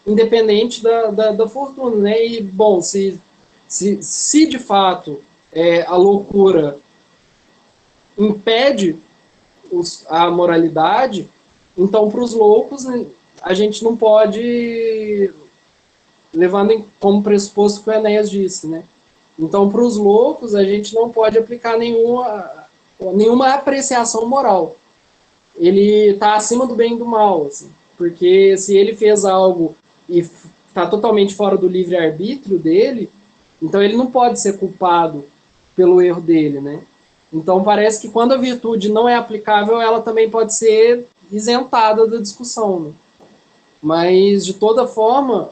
independente da fortuna, né? E, bom, se de fato a loucura impede a moralidade, então, para os loucos, a gente não pode, levando como pressuposto o que o Enéas disse, né? Então, para os loucos, a gente não pode aplicar nenhuma apreciação moral. Ele está acima do bem e do mal, assim, porque se ele fez algo e está totalmente fora do livre-arbítrio dele, então ele não pode ser culpado pelo erro dele, né? Então parece que quando a virtude não é aplicável, ela também pode ser isentada da discussão, né? Mas, de toda forma,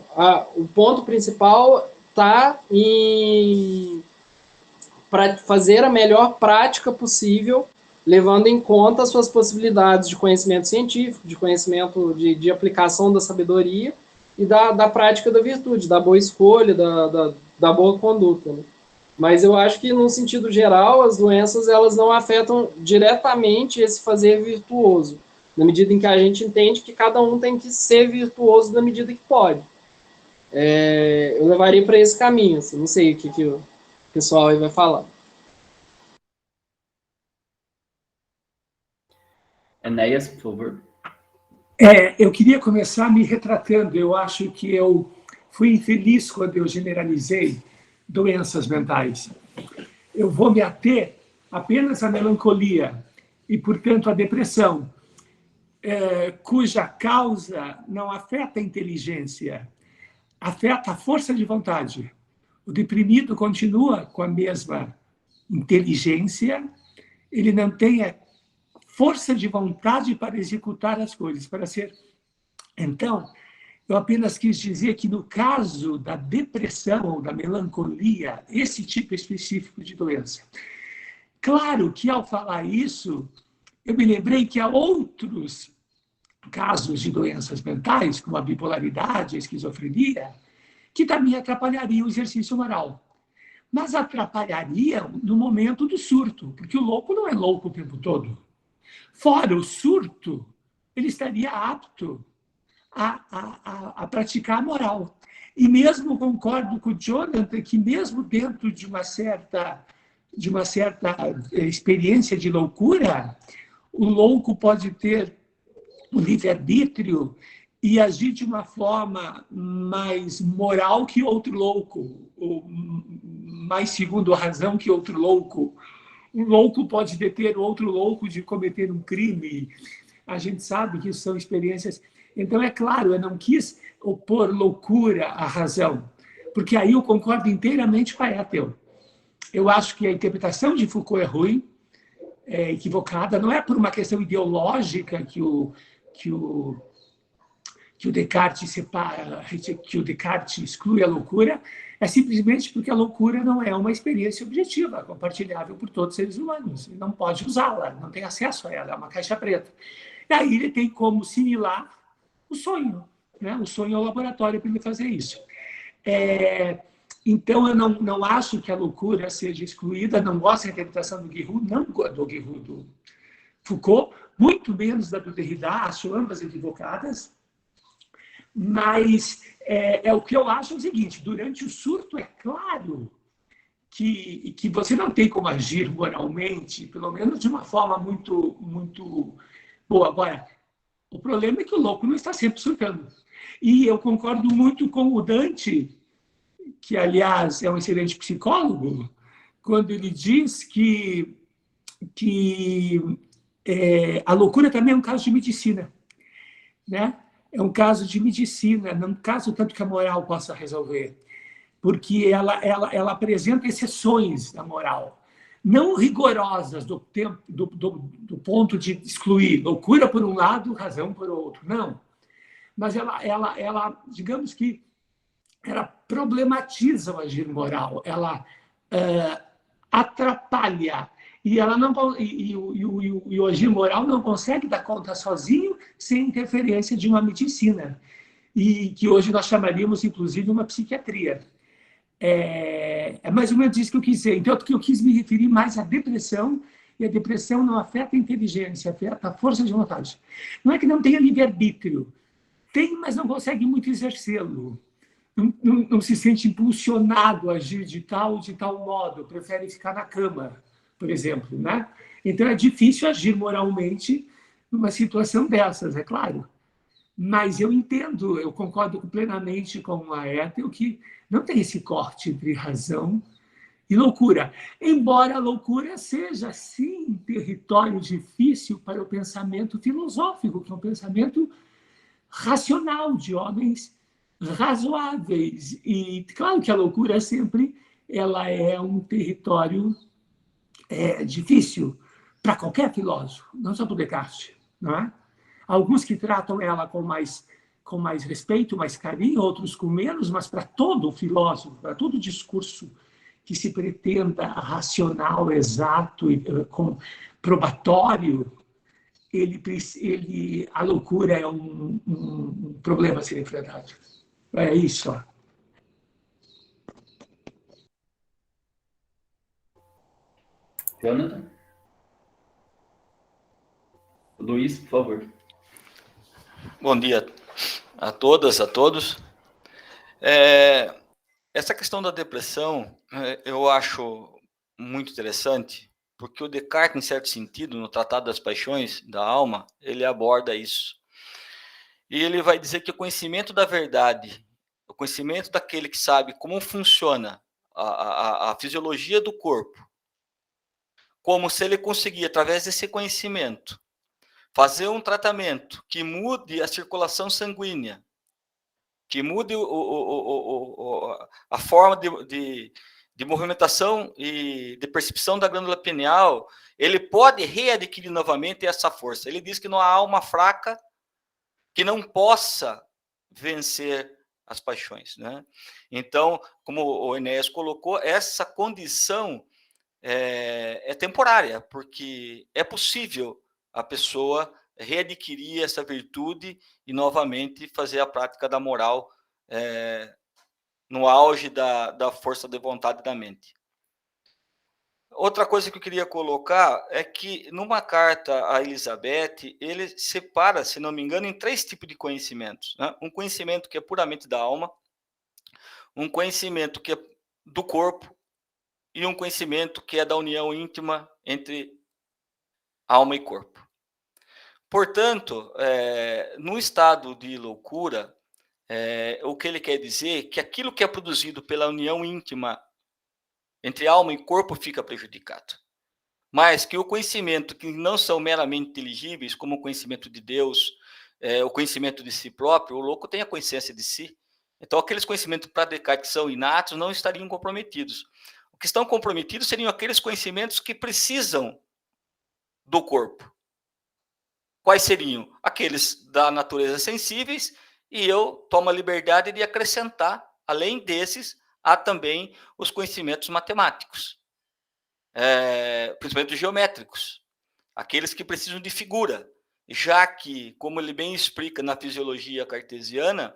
o ponto principal está para fazer a melhor prática possível, levando em conta as suas possibilidades de conhecimento científico, de conhecimento de aplicação da sabedoria e da prática da virtude, da boa escolha, da boa conduta, né? Mas eu acho que, num sentido geral, as doenças elas não afetam diretamente esse fazer virtuoso, na medida em que a gente entende que cada um tem que ser virtuoso na medida que pode. Eu levaria para esse caminho, assim, não sei o que o pessoal aí vai falar. Enéas, por favor. Eu queria começar me retratando. Eu acho que eu fui infeliz quando eu generalizei doenças mentais. Eu vou me ater apenas à melancolia e, portanto, à depressão, cuja causa não afeta a inteligência, afeta a força de vontade. O deprimido continua com a mesma inteligência, ele não tem a força de vontade para executar as coisas, para ser. Então, eu apenas quis dizer que, no caso da depressão ou da melancolia, esse tipo específico de doença, claro que, ao falar isso, eu me lembrei que há outros casos de doenças mentais, como a bipolaridade, a esquizofrenia, que também atrapalhariam o exercício moral. Mas atrapalhariam no momento do surto, porque o louco não é louco o tempo todo. Fora o surto, ele estaria apto a praticar a moral. E mesmo concordo com o Jonathan que mesmo dentro de uma certa experiência de loucura, o louco pode ter o livre-arbítrio e agir de uma forma mais moral que outro louco, ou mais segundo a razão que outro louco. Um louco pode deter outro louco de cometer um crime. A gente sabe que isso são experiências. Então, é claro, eu não quis opor loucura à razão, porque aí eu concordo inteiramente com a Ethel. Eu acho que a interpretação de Foucault é ruim, é equivocada, não é por uma questão ideológica que o Descartes separa, que o Descartes exclui a loucura, é simplesmente porque a loucura não é uma experiência objetiva, compartilhável por todos os seres humanos. Ele não pode usá-la, não tem acesso a ela, é uma caixa preta. E aí ele tem como similar o sonho. Né? O sonho é o laboratório para ele fazer isso. Então, eu não acho que a loucura seja excluída, não gosto da interpretação do Guirou, do Foucault, muito menos da do Derrida, acho ambas equivocadas, mas o que eu acho é o seguinte, durante o surto é claro que você não tem como agir moralmente, pelo menos de uma forma muito, muito boa. Agora, o problema é que o louco não está sempre surtando. E eu concordo muito com o Dante, que, aliás, é um excelente psicólogo, quando ele diz que a loucura também é um caso de medicina. Né? É um caso de medicina, não um caso tanto que a moral possa resolver, porque ela apresenta exceções da moral, não rigorosas do ponto de excluir loucura por um lado, razão por outro, não. Mas ela digamos que, ela problematiza o agir moral, ela atrapalha, e o agir moral não consegue dar conta sozinho sem interferência de uma medicina, e que hoje nós chamaríamos, inclusive, uma psiquiatria. É mais ou menos isso que eu quis dizer. Então, eu quis me referir mais à depressão, e a depressão não afeta a inteligência, afeta a força de vontade. Não é que não tenha livre-arbítrio, tem, mas não consegue muito exercê-lo. Não se sente impulsionado a agir de tal modo, prefere ficar na cama, por exemplo. Né? Então, é difícil agir moralmente numa situação dessas, é claro. Mas eu entendo, eu concordo plenamente com a Ethel que não tem esse corte entre razão e loucura. Embora a loucura seja, sim, território difícil para o pensamento filosófico, que é um pensamento racional, de homens razoáveis. E claro que a loucura sempre ela é um território difícil para qualquer filósofo, não só para o Descartes. Não é? Alguns que tratam ela com mais respeito, mais carinho, outros com menos, mas para todo filósofo, para todo discurso que se pretenda racional, exato e probatório, a loucura é um problema a ser enfrentado. É isso. Jonathan? Luiz, por favor. Bom dia a todas, a todos. Essa questão da depressão eu acho muito interessante, porque o Descartes, em certo sentido, no Tratado das Paixões da Alma, ele aborda isso. E ele vai dizer que o conhecimento da verdade, o conhecimento daquele que sabe como funciona a fisiologia do corpo, como se ele conseguir, através desse conhecimento, fazer um tratamento que mude a circulação sanguínea, que mude a forma de movimentação e de percepção da glândula pineal, ele pode readquirir novamente essa força. Ele diz que não há alma fraca que não possa vencer as paixões. Né? Então, como o Enéas colocou, essa condição é temporária, porque é possível a pessoa readquirir essa virtude e novamente fazer a prática da moral no auge da força de vontade da mente. Outra coisa que eu queria colocar é que, numa carta a Elizabeth, ele separa, se não me engano, em 3 tipos de conhecimentos, né? Um conhecimento que é puramente da alma, um conhecimento que é do corpo e um conhecimento que é da união íntima entre alma e corpo. Portanto, no estado de loucura, o que ele quer dizer é que aquilo que é produzido pela união íntima entre alma e corpo fica prejudicado. Mas que o conhecimento que não são meramente inteligíveis, como o conhecimento de Deus, o conhecimento de si próprio, o louco tem a consciência de si. Então, aqueles conhecimentos para Descartes que são inatos não estariam comprometidos. O que estão comprometidos seriam aqueles conhecimentos que precisam do corpo. Quais seriam? Aqueles da natureza sensíveis, e eu tomo a liberdade de acrescentar, além desses, há também os conhecimentos matemáticos, principalmente os geométricos, aqueles que precisam de figura, já que, como ele bem explica na fisiologia cartesiana,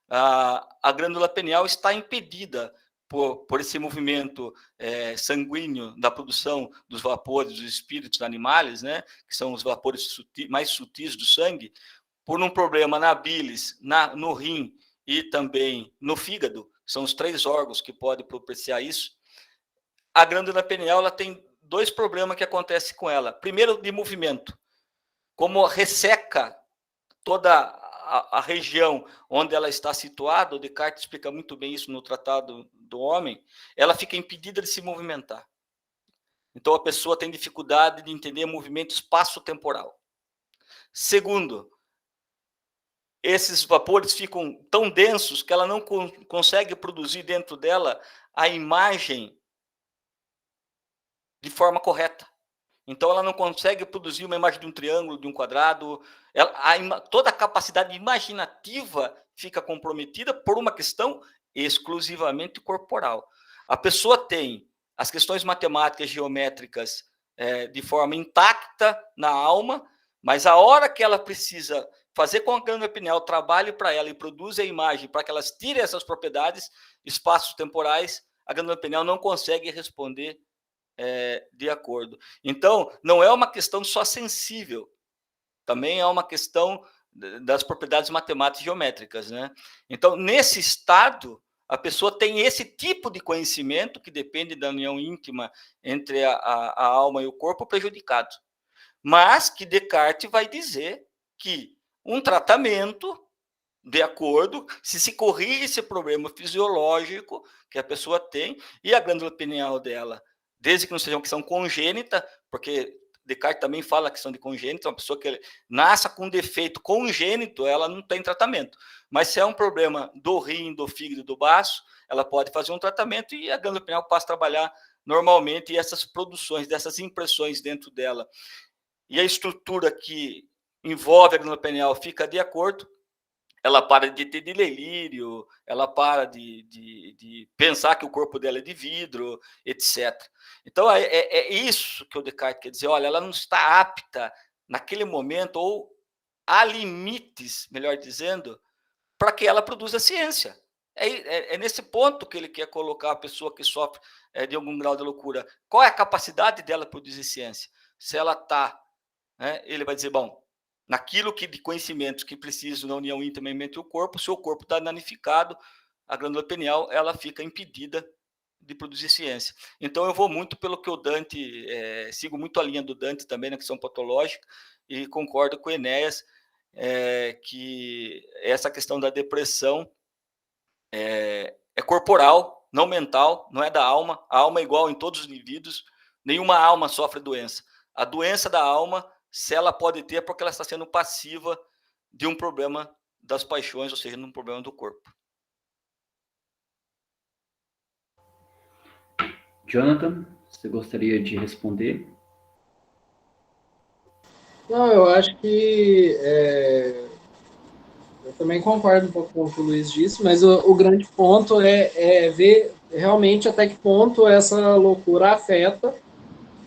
a glândula pineal está impedida por esse movimento sanguíneo da produção dos vapores dos espíritos animais, né, que são os vapores mais sutis do sangue, por um problema na bilis, no rim e também no fígado. São os 3 órgãos que podem propiciar isso. A glândula pineal ela tem 2 problemas que acontecem com ela. Primeiro, de movimento. Como resseca toda a região onde ela está situada, o Descartes explica muito bem isso no Tratado do Homem, ela fica impedida de se movimentar. Então, a pessoa tem dificuldade de entender movimento espaço-temporal. Segundo, esses vapores ficam tão densos que ela não consegue produzir dentro dela a imagem de forma correta. Então, ela não consegue produzir uma imagem de um triângulo, de um quadrado. Toda a capacidade imaginativa fica comprometida por uma questão exclusivamente corporal. A pessoa tem as questões matemáticas, geométricas, de forma intacta na alma, mas a hora que ela precisa fazer com que a glândula pineal trabalhe para ela e produza a imagem para que elas tirem essas propriedades espaços temporais, a glândula pineal não consegue responder de acordo. Então, não é uma questão só sensível, também é uma questão das propriedades matemáticas e geométricas, né? Então, nesse estado, a pessoa tem esse tipo de conhecimento que depende da união íntima entre a alma e o corpo prejudicado. Mas que Descartes vai dizer que um tratamento, de acordo, se corrige esse problema fisiológico que a pessoa tem, e a glândula pineal dela, desde que não seja uma questão congênita, porque Descartes também fala a questão de congênito, uma pessoa que nasce com defeito congênito, ela não tem tratamento. Mas se é um problema do rim, do fígado, do baço, ela pode fazer um tratamento e a glândula pineal passa a trabalhar normalmente, e essas produções, dessas impressões dentro dela, e a estrutura que envolve a glândula pineal fica de acordo, ela para de ter delírio, ela para de pensar que o corpo dela é de vidro, etc. Então, é isso que o Descartes quer dizer. Olha, ela não está apta, naquele momento, ou há limites, melhor dizendo, para que ela produza ciência. É nesse ponto que ele quer colocar a pessoa que sofre de algum grau de loucura. Qual é a capacidade dela produzir ciência? Se ela está... ele vai dizer, bom, naquilo de conhecimentos que precisam da união íntima entre o corpo, se o corpo está danificado, a glândula pineal ela fica impedida de produzir ciência. Então, eu vou muito pelo que o Dante, sigo muito a linha do Dante também na questão patológica, e concordo com o Enéas, que essa questão da depressão é corporal, não mental, não é da alma. A alma é igual em todos os indivíduos, nenhuma alma sofre doença. A doença da alma, se ela pode ter, é porque ela está sendo passiva de um problema das paixões, ou seja, de um problema do corpo. Jonathan, você gostaria de responder? Não, eu acho que eu também concordo um pouco com o que o Luiz disse, mas o grande ponto é ver realmente até que ponto essa loucura afeta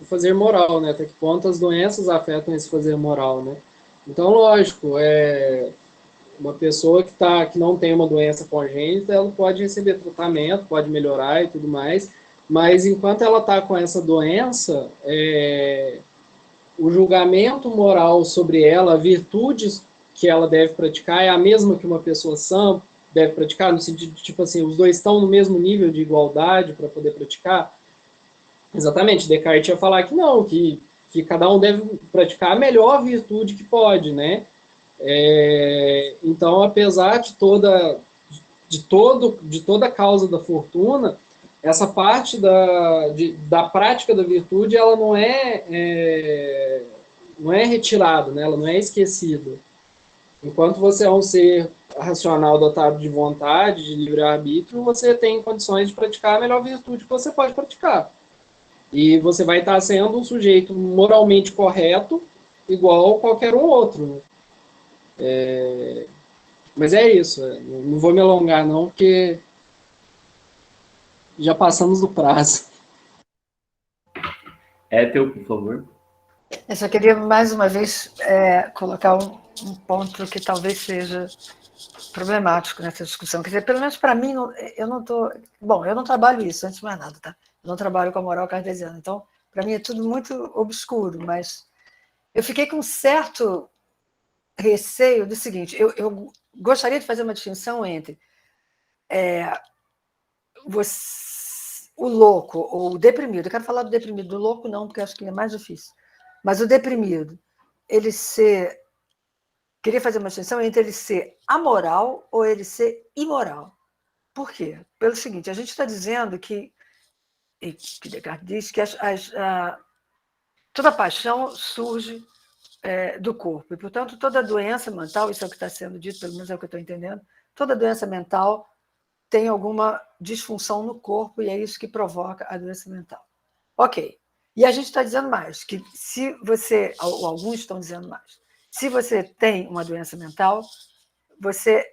o fazer moral, né? Até que ponto as doenças afetam esse fazer moral, né? Então, lógico, uma pessoa que não tem uma doença congênita, ela pode receber tratamento, pode melhorar e tudo mais, mas enquanto ela está com essa doença, o julgamento moral sobre ela, a virtude que ela deve praticar é a mesma que uma pessoa sã deve praticar, no sentido de, tipo assim, os dois estão no mesmo nível de igualdade para poder praticar? Exatamente, Descartes ia falar que não, que cada um deve praticar a melhor virtude que pode, né? Então, apesar de toda a causa da fortuna, essa parte da prática da virtude, ela não é retirada, né? Ela não é esquecida. Enquanto você é um ser racional dotado de vontade, de livre-arbítrio, você tem condições de praticar a melhor virtude que você pode praticar. E você vai estar sendo um sujeito moralmente correto, igual qualquer um outro. Mas é isso. Não vou me alongar, não, porque já passamos do prazo. Ethel, por favor. Eu só queria, mais uma vez, colocar um ponto que talvez seja problemático nessa discussão. Quer dizer, pelo menos para mim, eu não estou... Bom, eu não trabalho isso, antes de mais nada, tá? Eu não trabalho com a moral cartesiana. Então, para mim é tudo muito obscuro, mas eu fiquei com um certo receio do seguinte, eu gostaria de fazer uma distinção entre o louco ou o deprimido. Eu quero falar do deprimido, do louco não, porque acho que é mais difícil. Mas o deprimido, ele ser... Queria fazer uma distinção entre ele ser amoral ou ele ser imoral. Por quê? Pelo seguinte, a gente está dizendo que Descartes diz que toda paixão surge do corpo. E, portanto, toda doença mental, isso é o que está sendo dito, pelo menos é o que eu estou entendendo, toda doença mental tem alguma disfunção no corpo e é isso que provoca a doença mental. Ok. E a gente está dizendo mais, que se você, ou alguns estão dizendo mais, se você tem uma doença mental, você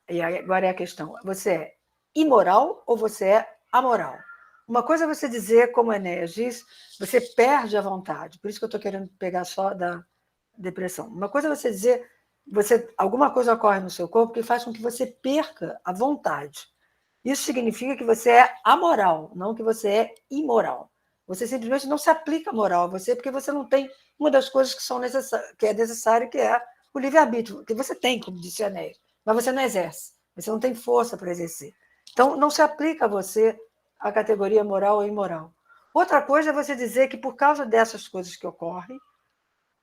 e agora é a questão, você é imoral ou você é amoral? Uma coisa é você dizer, como Enéas diz, você perde a vontade, por isso que eu estou querendo pegar só da depressão. Uma coisa é você dizer, alguma coisa ocorre no seu corpo que faz com que você perca a vontade. Isso significa que você é amoral, não que você é imoral. Você simplesmente não se aplica a moral a você porque você não tem uma das coisas que é necessária, que é o livre-arbítrio, que você tem, como disse Enéas, mas você não exerce, você não tem força para exercer. Então, não se aplica a você a categoria moral ou imoral. Outra coisa é você dizer que, por causa dessas coisas que ocorrem,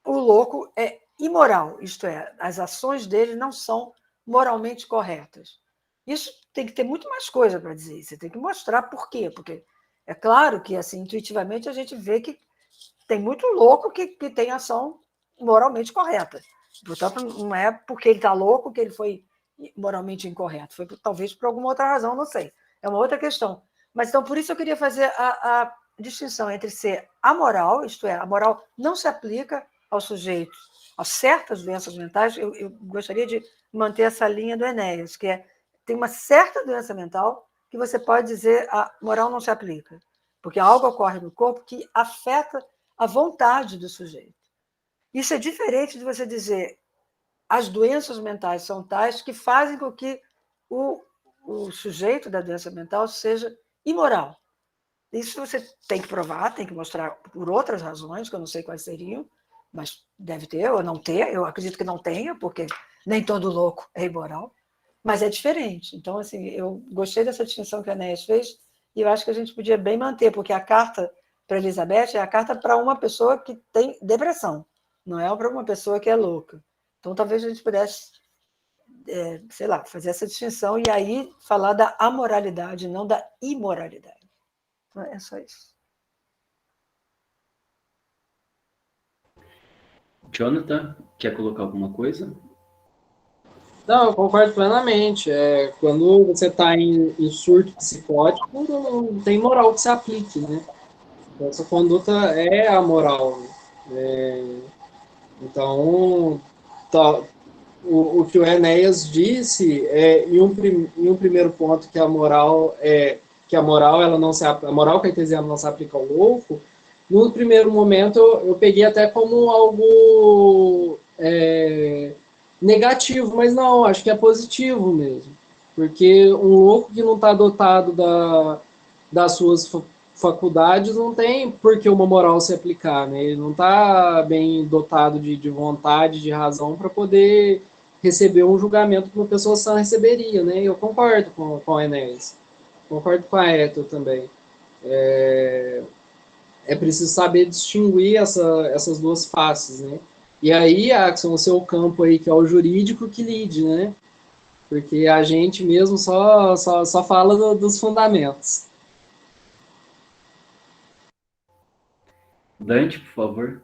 o louco é imoral, isto é, as ações dele não são moralmente corretas. Isso tem que ter muito mais coisa para dizer, você tem que mostrar por quê, porque é claro que, assim, intuitivamente, a gente vê que tem muito louco que tem ação moralmente correta. Portanto, não é porque ele está louco que ele foi moralmente incorreto. Foi talvez por alguma outra razão, não sei. É uma outra questão. Mas, então, por isso eu queria fazer a distinção entre ser amoral, isto é, a moral não se aplica ao sujeito, a certas doenças mentais. Eu gostaria de manter essa linha do Enéas, que tem uma certa doença mental que você pode dizer a moral não se aplica, porque algo ocorre no corpo que afeta a vontade do sujeito. Isso é diferente de você dizer as doenças mentais são tais que fazem com que o sujeito da doença mental seja imoral. Isso você tem que provar, tem que mostrar por outras razões, que eu não sei quais seriam, mas deve ter ou não ter, eu acredito que não tenha, porque nem todo louco é imoral, mas é diferente. Então, assim, eu gostei dessa distinção que a Enéas fez e eu acho que a gente podia bem manter, porque a carta para Elizabeth é a carta para uma pessoa que tem depressão, não é para uma pessoa que é louca. Então, talvez a gente pudesse, sei lá, fazer essa distinção e aí falar da amoralidade, não da imoralidade. Então, é só isso. Jonathan, quer colocar alguma coisa? Não, eu concordo plenamente. Quando você está em surto psicótico, não tem moral que se aplique, né? Essa conduta é amoral. Então, o que o Enéas disse em um primeiro ponto que a moral ela não se, a moral cartesiana não se aplica ao louco. No primeiro momento eu peguei até como algo negativo, mas não, acho que é positivo mesmo, porque um louco que não está dotado das suas faculdades, não tem por que uma moral se aplicar, né? Ele não está bem dotado de vontade, de razão para poder receber um julgamento que uma pessoa sã receberia, né? Eu concordo com o Enéas, concordo com a Eto também. É preciso saber distinguir essas duas faces, né? E aí, Axon, o seu campo aí, que é o jurídico, que lide, né? Porque a gente mesmo só fala dos fundamentos. Dante, por favor.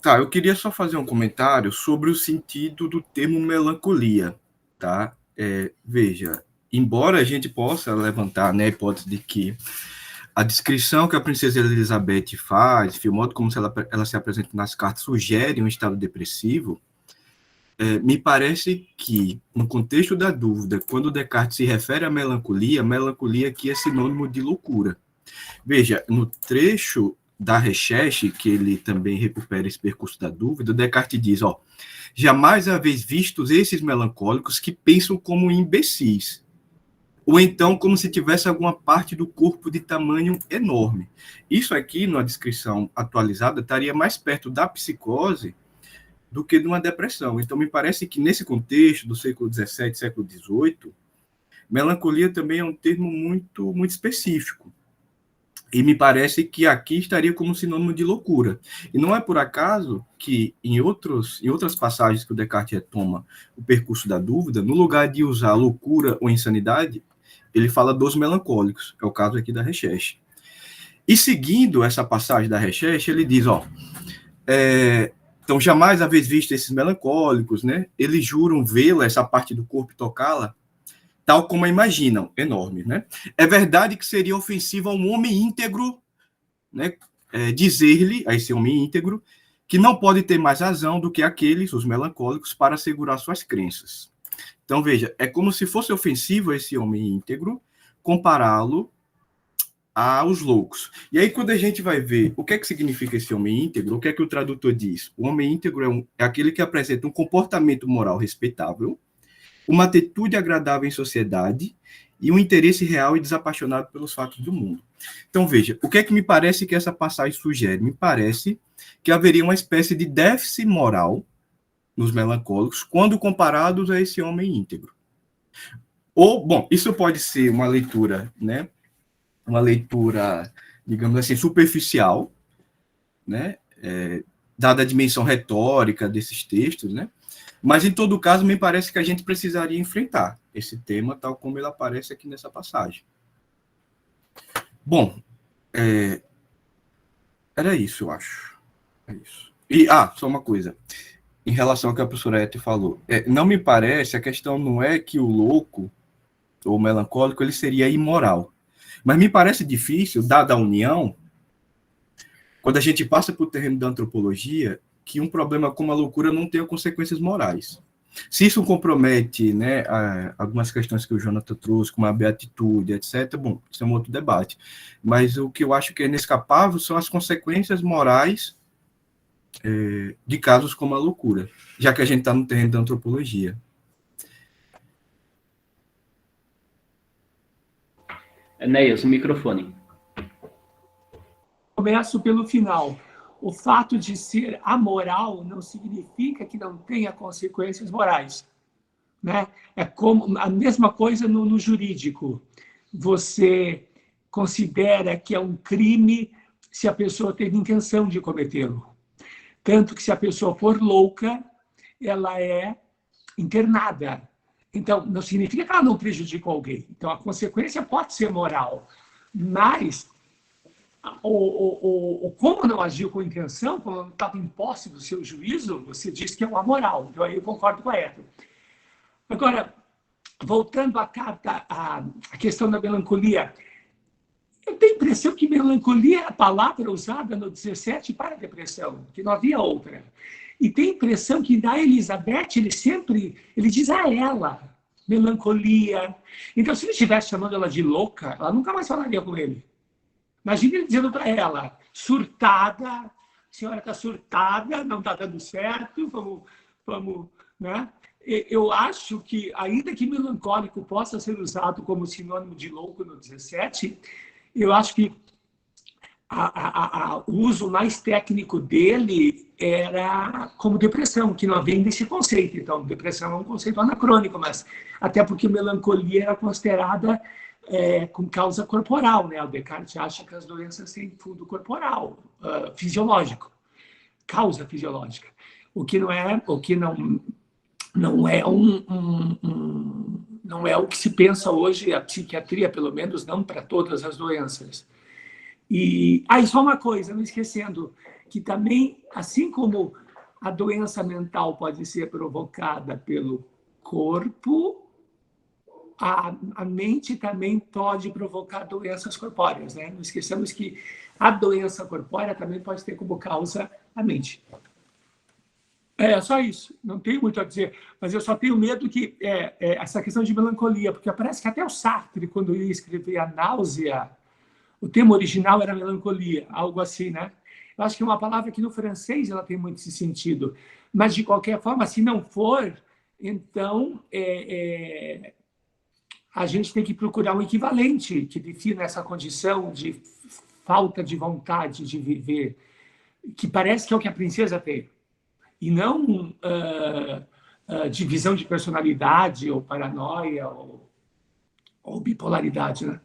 Tá, eu queria só fazer um comentário sobre o sentido do termo melancolia, tá? Veja, embora a gente possa levantar, né, a hipótese de que a descrição que a princesa Elizabeth faz, o modo como ela se apresenta nas cartas, sugere um estado depressivo, me parece que, no contexto da dúvida, quando Descartes se refere à melancolia aqui é sinônimo de loucura. Veja, no trecho da Recherche, que ele também recupera esse percurso da dúvida, Descartes diz, jamais haveis vistos esses melancólicos que pensam como imbecis, ou então como se tivesse alguma parte do corpo de tamanho enorme. Isso aqui, na descrição atualizada, estaria mais perto da psicose do que de uma depressão. Então, me parece que nesse contexto do século XVII, século XVIII, melancolia também é um termo muito, muito específico. E me parece que aqui estaria como sinônimo de loucura. E não é por acaso que, em outras passagens que o Descartes retoma o percurso da dúvida, no lugar de usar loucura ou insanidade, ele fala dos melancólicos. É o caso aqui da Recherche. E seguindo essa passagem da Recherche, ele diz, então, jamais haveis visto esses melancólicos, né? Eles juram vê-la, essa parte do corpo, tocá-la, tal como a imaginam, enorme, né? É verdade que seria ofensivo a um homem íntegro, né? Dizer-lhe, a esse homem íntegro, que não pode ter mais razão do que aqueles, os melancólicos, para assegurar suas crenças. Então, veja, é como se fosse ofensivo a esse homem íntegro compará-lo aos loucos. E aí, quando a gente vai ver o que é que significa esse homem íntegro, o que é que o tradutor diz? O homem íntegro é aquele que apresenta um comportamento moral respeitável, uma atitude agradável em sociedade e um interesse real e desapaixonado pelos fatos do mundo. Então, veja, o que é que me parece que essa passagem sugere? Me parece que haveria uma espécie de déficit moral nos melancólicos quando comparados a esse homem íntegro. Ou, bom, isso pode ser uma leitura, né? Uma leitura, digamos assim, superficial, né? Dada a dimensão retórica desses textos, né? Mas, em todo caso, me parece que a gente precisaria enfrentar esse tema tal como ele aparece aqui nessa passagem. Bom, era isso, eu acho. É isso. E, só uma coisa. Em relação ao que a professora Ete falou. Não me parece, a questão não é que o louco, ou o melancólico, ele seria imoral. Mas me parece difícil, dada a união, quando a gente passa para o terreno da antropologia, que um problema como a loucura não tenha consequências morais. Se isso compromete, né, algumas questões que o Jonathan trouxe, como a beatitude, etc., bom, isso é um outro debate. Mas o que eu acho que é inescapável são as consequências morais de casos como a loucura, já que a gente está no terreno da antropologia. Enéas, o microfone. Começo pelo final. O fato de ser amoral não significa que não tenha consequências morais, né? É como a mesma coisa no jurídico. Você considera que é um crime se a pessoa teve intenção de cometê-lo. Tanto que se a pessoa for louca, ela é internada. Então, não significa que ela não prejudicou alguém. Então, a consequência pode ser moral, mas como não agiu com intenção, como não estava em posse do seu juízo, você diz que é uma amoral. Então, aí eu concordo com a Eto. Agora, voltando à carta, à questão da melancolia, eu tenho a impressão que melancolia é a palavra usada no 17 para depressão, que não havia outra. E tenho a impressão que na Elizabeth ele diz a ela, melancolia. Então, se ele estivesse chamando ela de louca, ela nunca mais falaria com ele. Imagina ele dizendo para ela, surtada, a senhora está surtada, não está dando certo, vamos, né? eu acho que, ainda que melancólico possa ser usado como sinônimo de louco no 17, eu acho que o uso mais técnico dele era como depressão, que não vem desse conceito. Então, depressão é um conceito anacrônico, mas até porque melancolia era considerada com causa corporal, né? O Descartes acha que as doenças têm fundo corporal, fisiológico, causa fisiológica, o que não é não é o que se pensa hoje, a psiquiatria, pelo menos não para todas as doenças. E só uma coisa, não esquecendo, que também, assim como a doença mental pode ser provocada pelo corpo, a mente também pode provocar doenças corpóreas, né? Não esqueçamos que a doença corpórea também pode ter como causa a mente. Só isso, não tenho muito a dizer, mas eu só tenho medo que essa questão de melancolia, porque parece que até o Sartre, quando ia escrever a náusea, o termo original era melancolia, algo assim, né? Eu acho que é uma palavra que no francês ela tem muito esse sentido, mas de qualquer forma, se não for, então a gente tem que procurar um equivalente que defina essa condição de falta de vontade de viver, que parece que é o que a princesa tem, e não divisão de personalidade, ou paranoia, ou bipolaridade, né?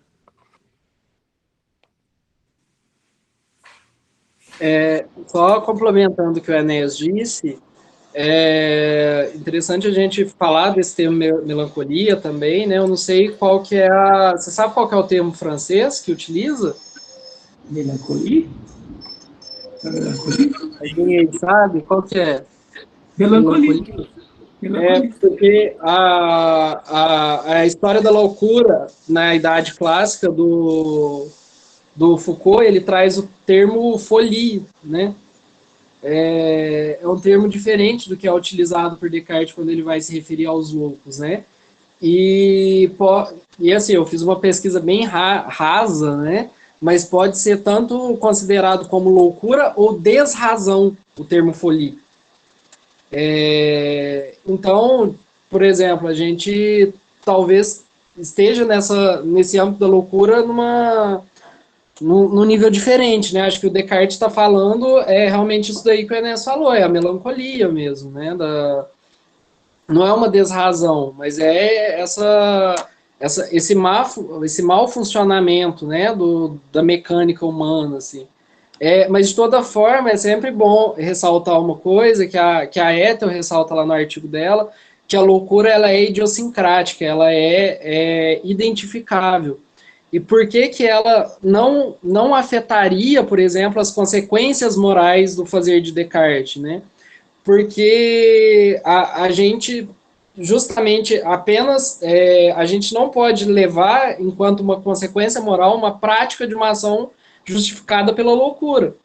Só complementando o que o Enéas disse, é interessante a gente falar desse termo melancolia também, né? Eu não sei qual que é Você sabe qual que é o termo francês que utiliza? Melancolia? Alguém aí sabe qual que é? Melancolia. Porque a história da loucura na Idade Clássica do Foucault, ele traz o termo folie, né? É um termo diferente do que é utilizado por Descartes quando ele vai se referir aos loucos, né? E assim, eu fiz uma pesquisa bem rasa, né? Mas pode ser tanto considerado como loucura ou desrazão, o termo folie. Então, por exemplo, a gente talvez esteja nesse âmbito da loucura num nível diferente, né? Acho que o Descartes está falando realmente isso daí que o Enéas falou, é a melancolia mesmo, né? Não é uma desrazão, mas esse mau funcionamento, né? Da mecânica humana, assim. Mas, de toda forma, é sempre bom ressaltar uma coisa que a Ethel ressalta lá no artigo dela, que a loucura ela é idiosincrática, ela é identificável. E por que ela não afetaria, por exemplo, as consequências morais do fazer de Descartes, né? Porque a gente, justamente, apenas, a gente não pode levar, enquanto uma consequência moral, uma prática de uma ação justificada pela loucura.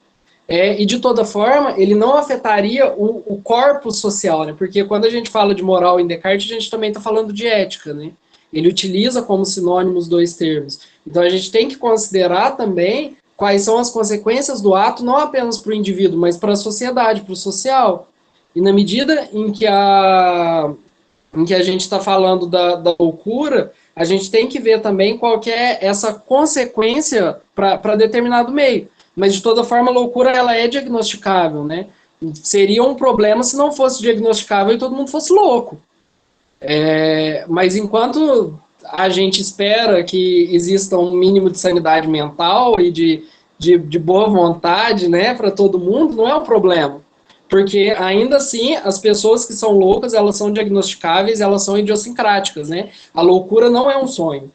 E, de toda forma, ele não afetaria o corpus social, né? Porque quando a gente fala de moral em Descartes, a gente também está falando de ética, né? Ele utiliza como sinônimo os dois termos. Então, a gente tem que considerar também quais são as consequências do ato, não apenas para o indivíduo, mas para a sociedade, para o social. E na medida em que a gente está falando da loucura, a gente tem que ver também qual que é essa consequência para determinado meio. Mas, de toda forma, a loucura ela é diagnosticável, né? Seria um problema se não fosse diagnosticável e todo mundo fosse louco. Mas enquanto a gente espera que exista um mínimo de sanidade mental e de boa vontade, né, para todo mundo, não é um problema. Porque, ainda assim, as pessoas que são loucas, elas são diagnosticáveis, elas são idiosincráticas, né? A loucura não é um sonho.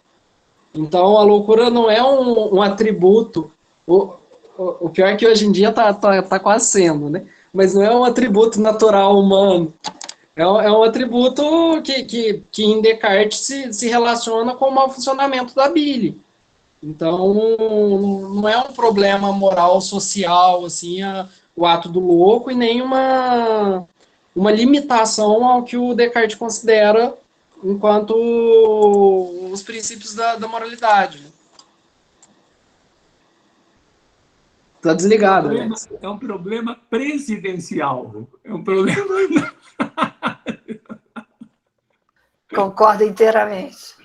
Então, a loucura não é um atributo. O pior é que hoje em dia tá quase sendo, né? Mas não é um atributo natural humano. É um atributo que em Descartes se relaciona com o mau funcionamento da bile. Então, não é um problema moral, social, assim, o ato do louco, e nem uma limitação ao que o Descartes considera enquanto os princípios da moralidade. Está desligado, né? É um problema presidencial. É um problema... Concordo inteiramente.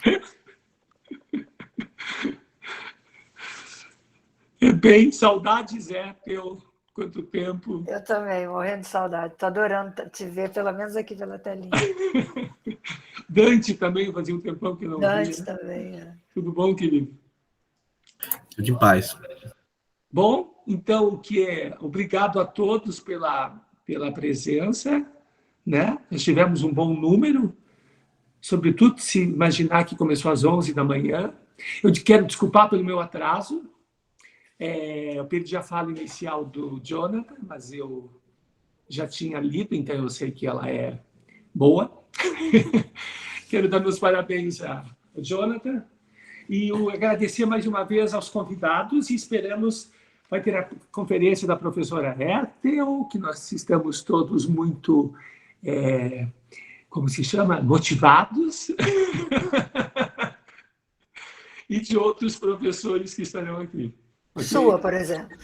Bem, saudades, Ethel. Quanto tempo. Eu também, morrendo de saudade. Estou adorando te ver, pelo menos aqui pela telinha. Dante também, fazia um tempão que não Dante via. também. É. Tudo bom, querido? Tudo em paz. Bom, então, obrigado a todos pela presença, né? Nós tivemos um bom número, sobretudo se imaginar que começou às 11 da manhã. Eu quero desculpar pelo meu atraso. Eu perdi a fala inicial do Jonathan, mas eu já tinha lido, então eu sei que ela é boa. Quero dar meus parabéns ao Jonathan e agradecer mais uma vez aos convidados e esperamos, vai ter a conferência da professora Ethel, que nós estamos todos muito, como se chama, motivados, e de outros professores que estarão aqui. Okay? Sua, por exemplo.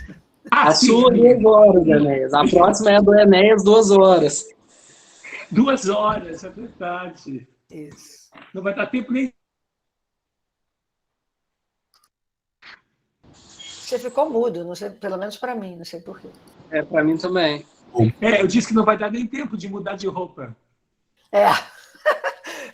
A sua, 2 horas, Enéas. A próxima é a do Enéas, 2 horas. 2 horas, é verdade. Isso. Não vai dar tempo nem. Você ficou mudo, não sei, pelo menos para mim, não sei porquê. Para mim também. Eu disse que não vai dar nem tempo de mudar de roupa.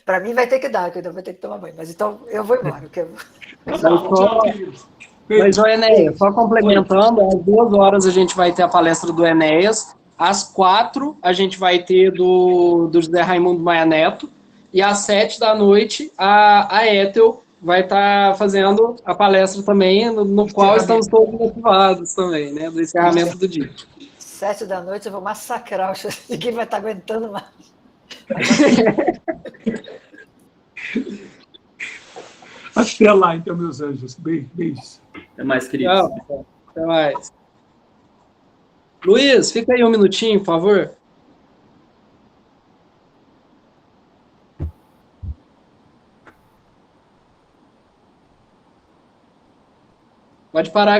Para mim vai ter que dar, que eu ainda vou ter que tomar banho. Mas então eu vou embora. Tchau, queridos. Mas, o Enéas, só complementando, às 2 horas a gente vai ter a palestra do Enéas, às 4 a gente vai ter do José Raimundo Maia Neto, e às 7 da noite a Ethel vai estar fazendo a palestra também, no qual estamos todos motivados também, né, do encerramento do dia. 7 da noite eu vou massacrar, ninguém vai estar aguentando mais. Até lá, então, meus anjos. Beijos. Até mais, queridos. Tchau. Até mais. Luiz, fica aí um minutinho, por favor. Pode parar.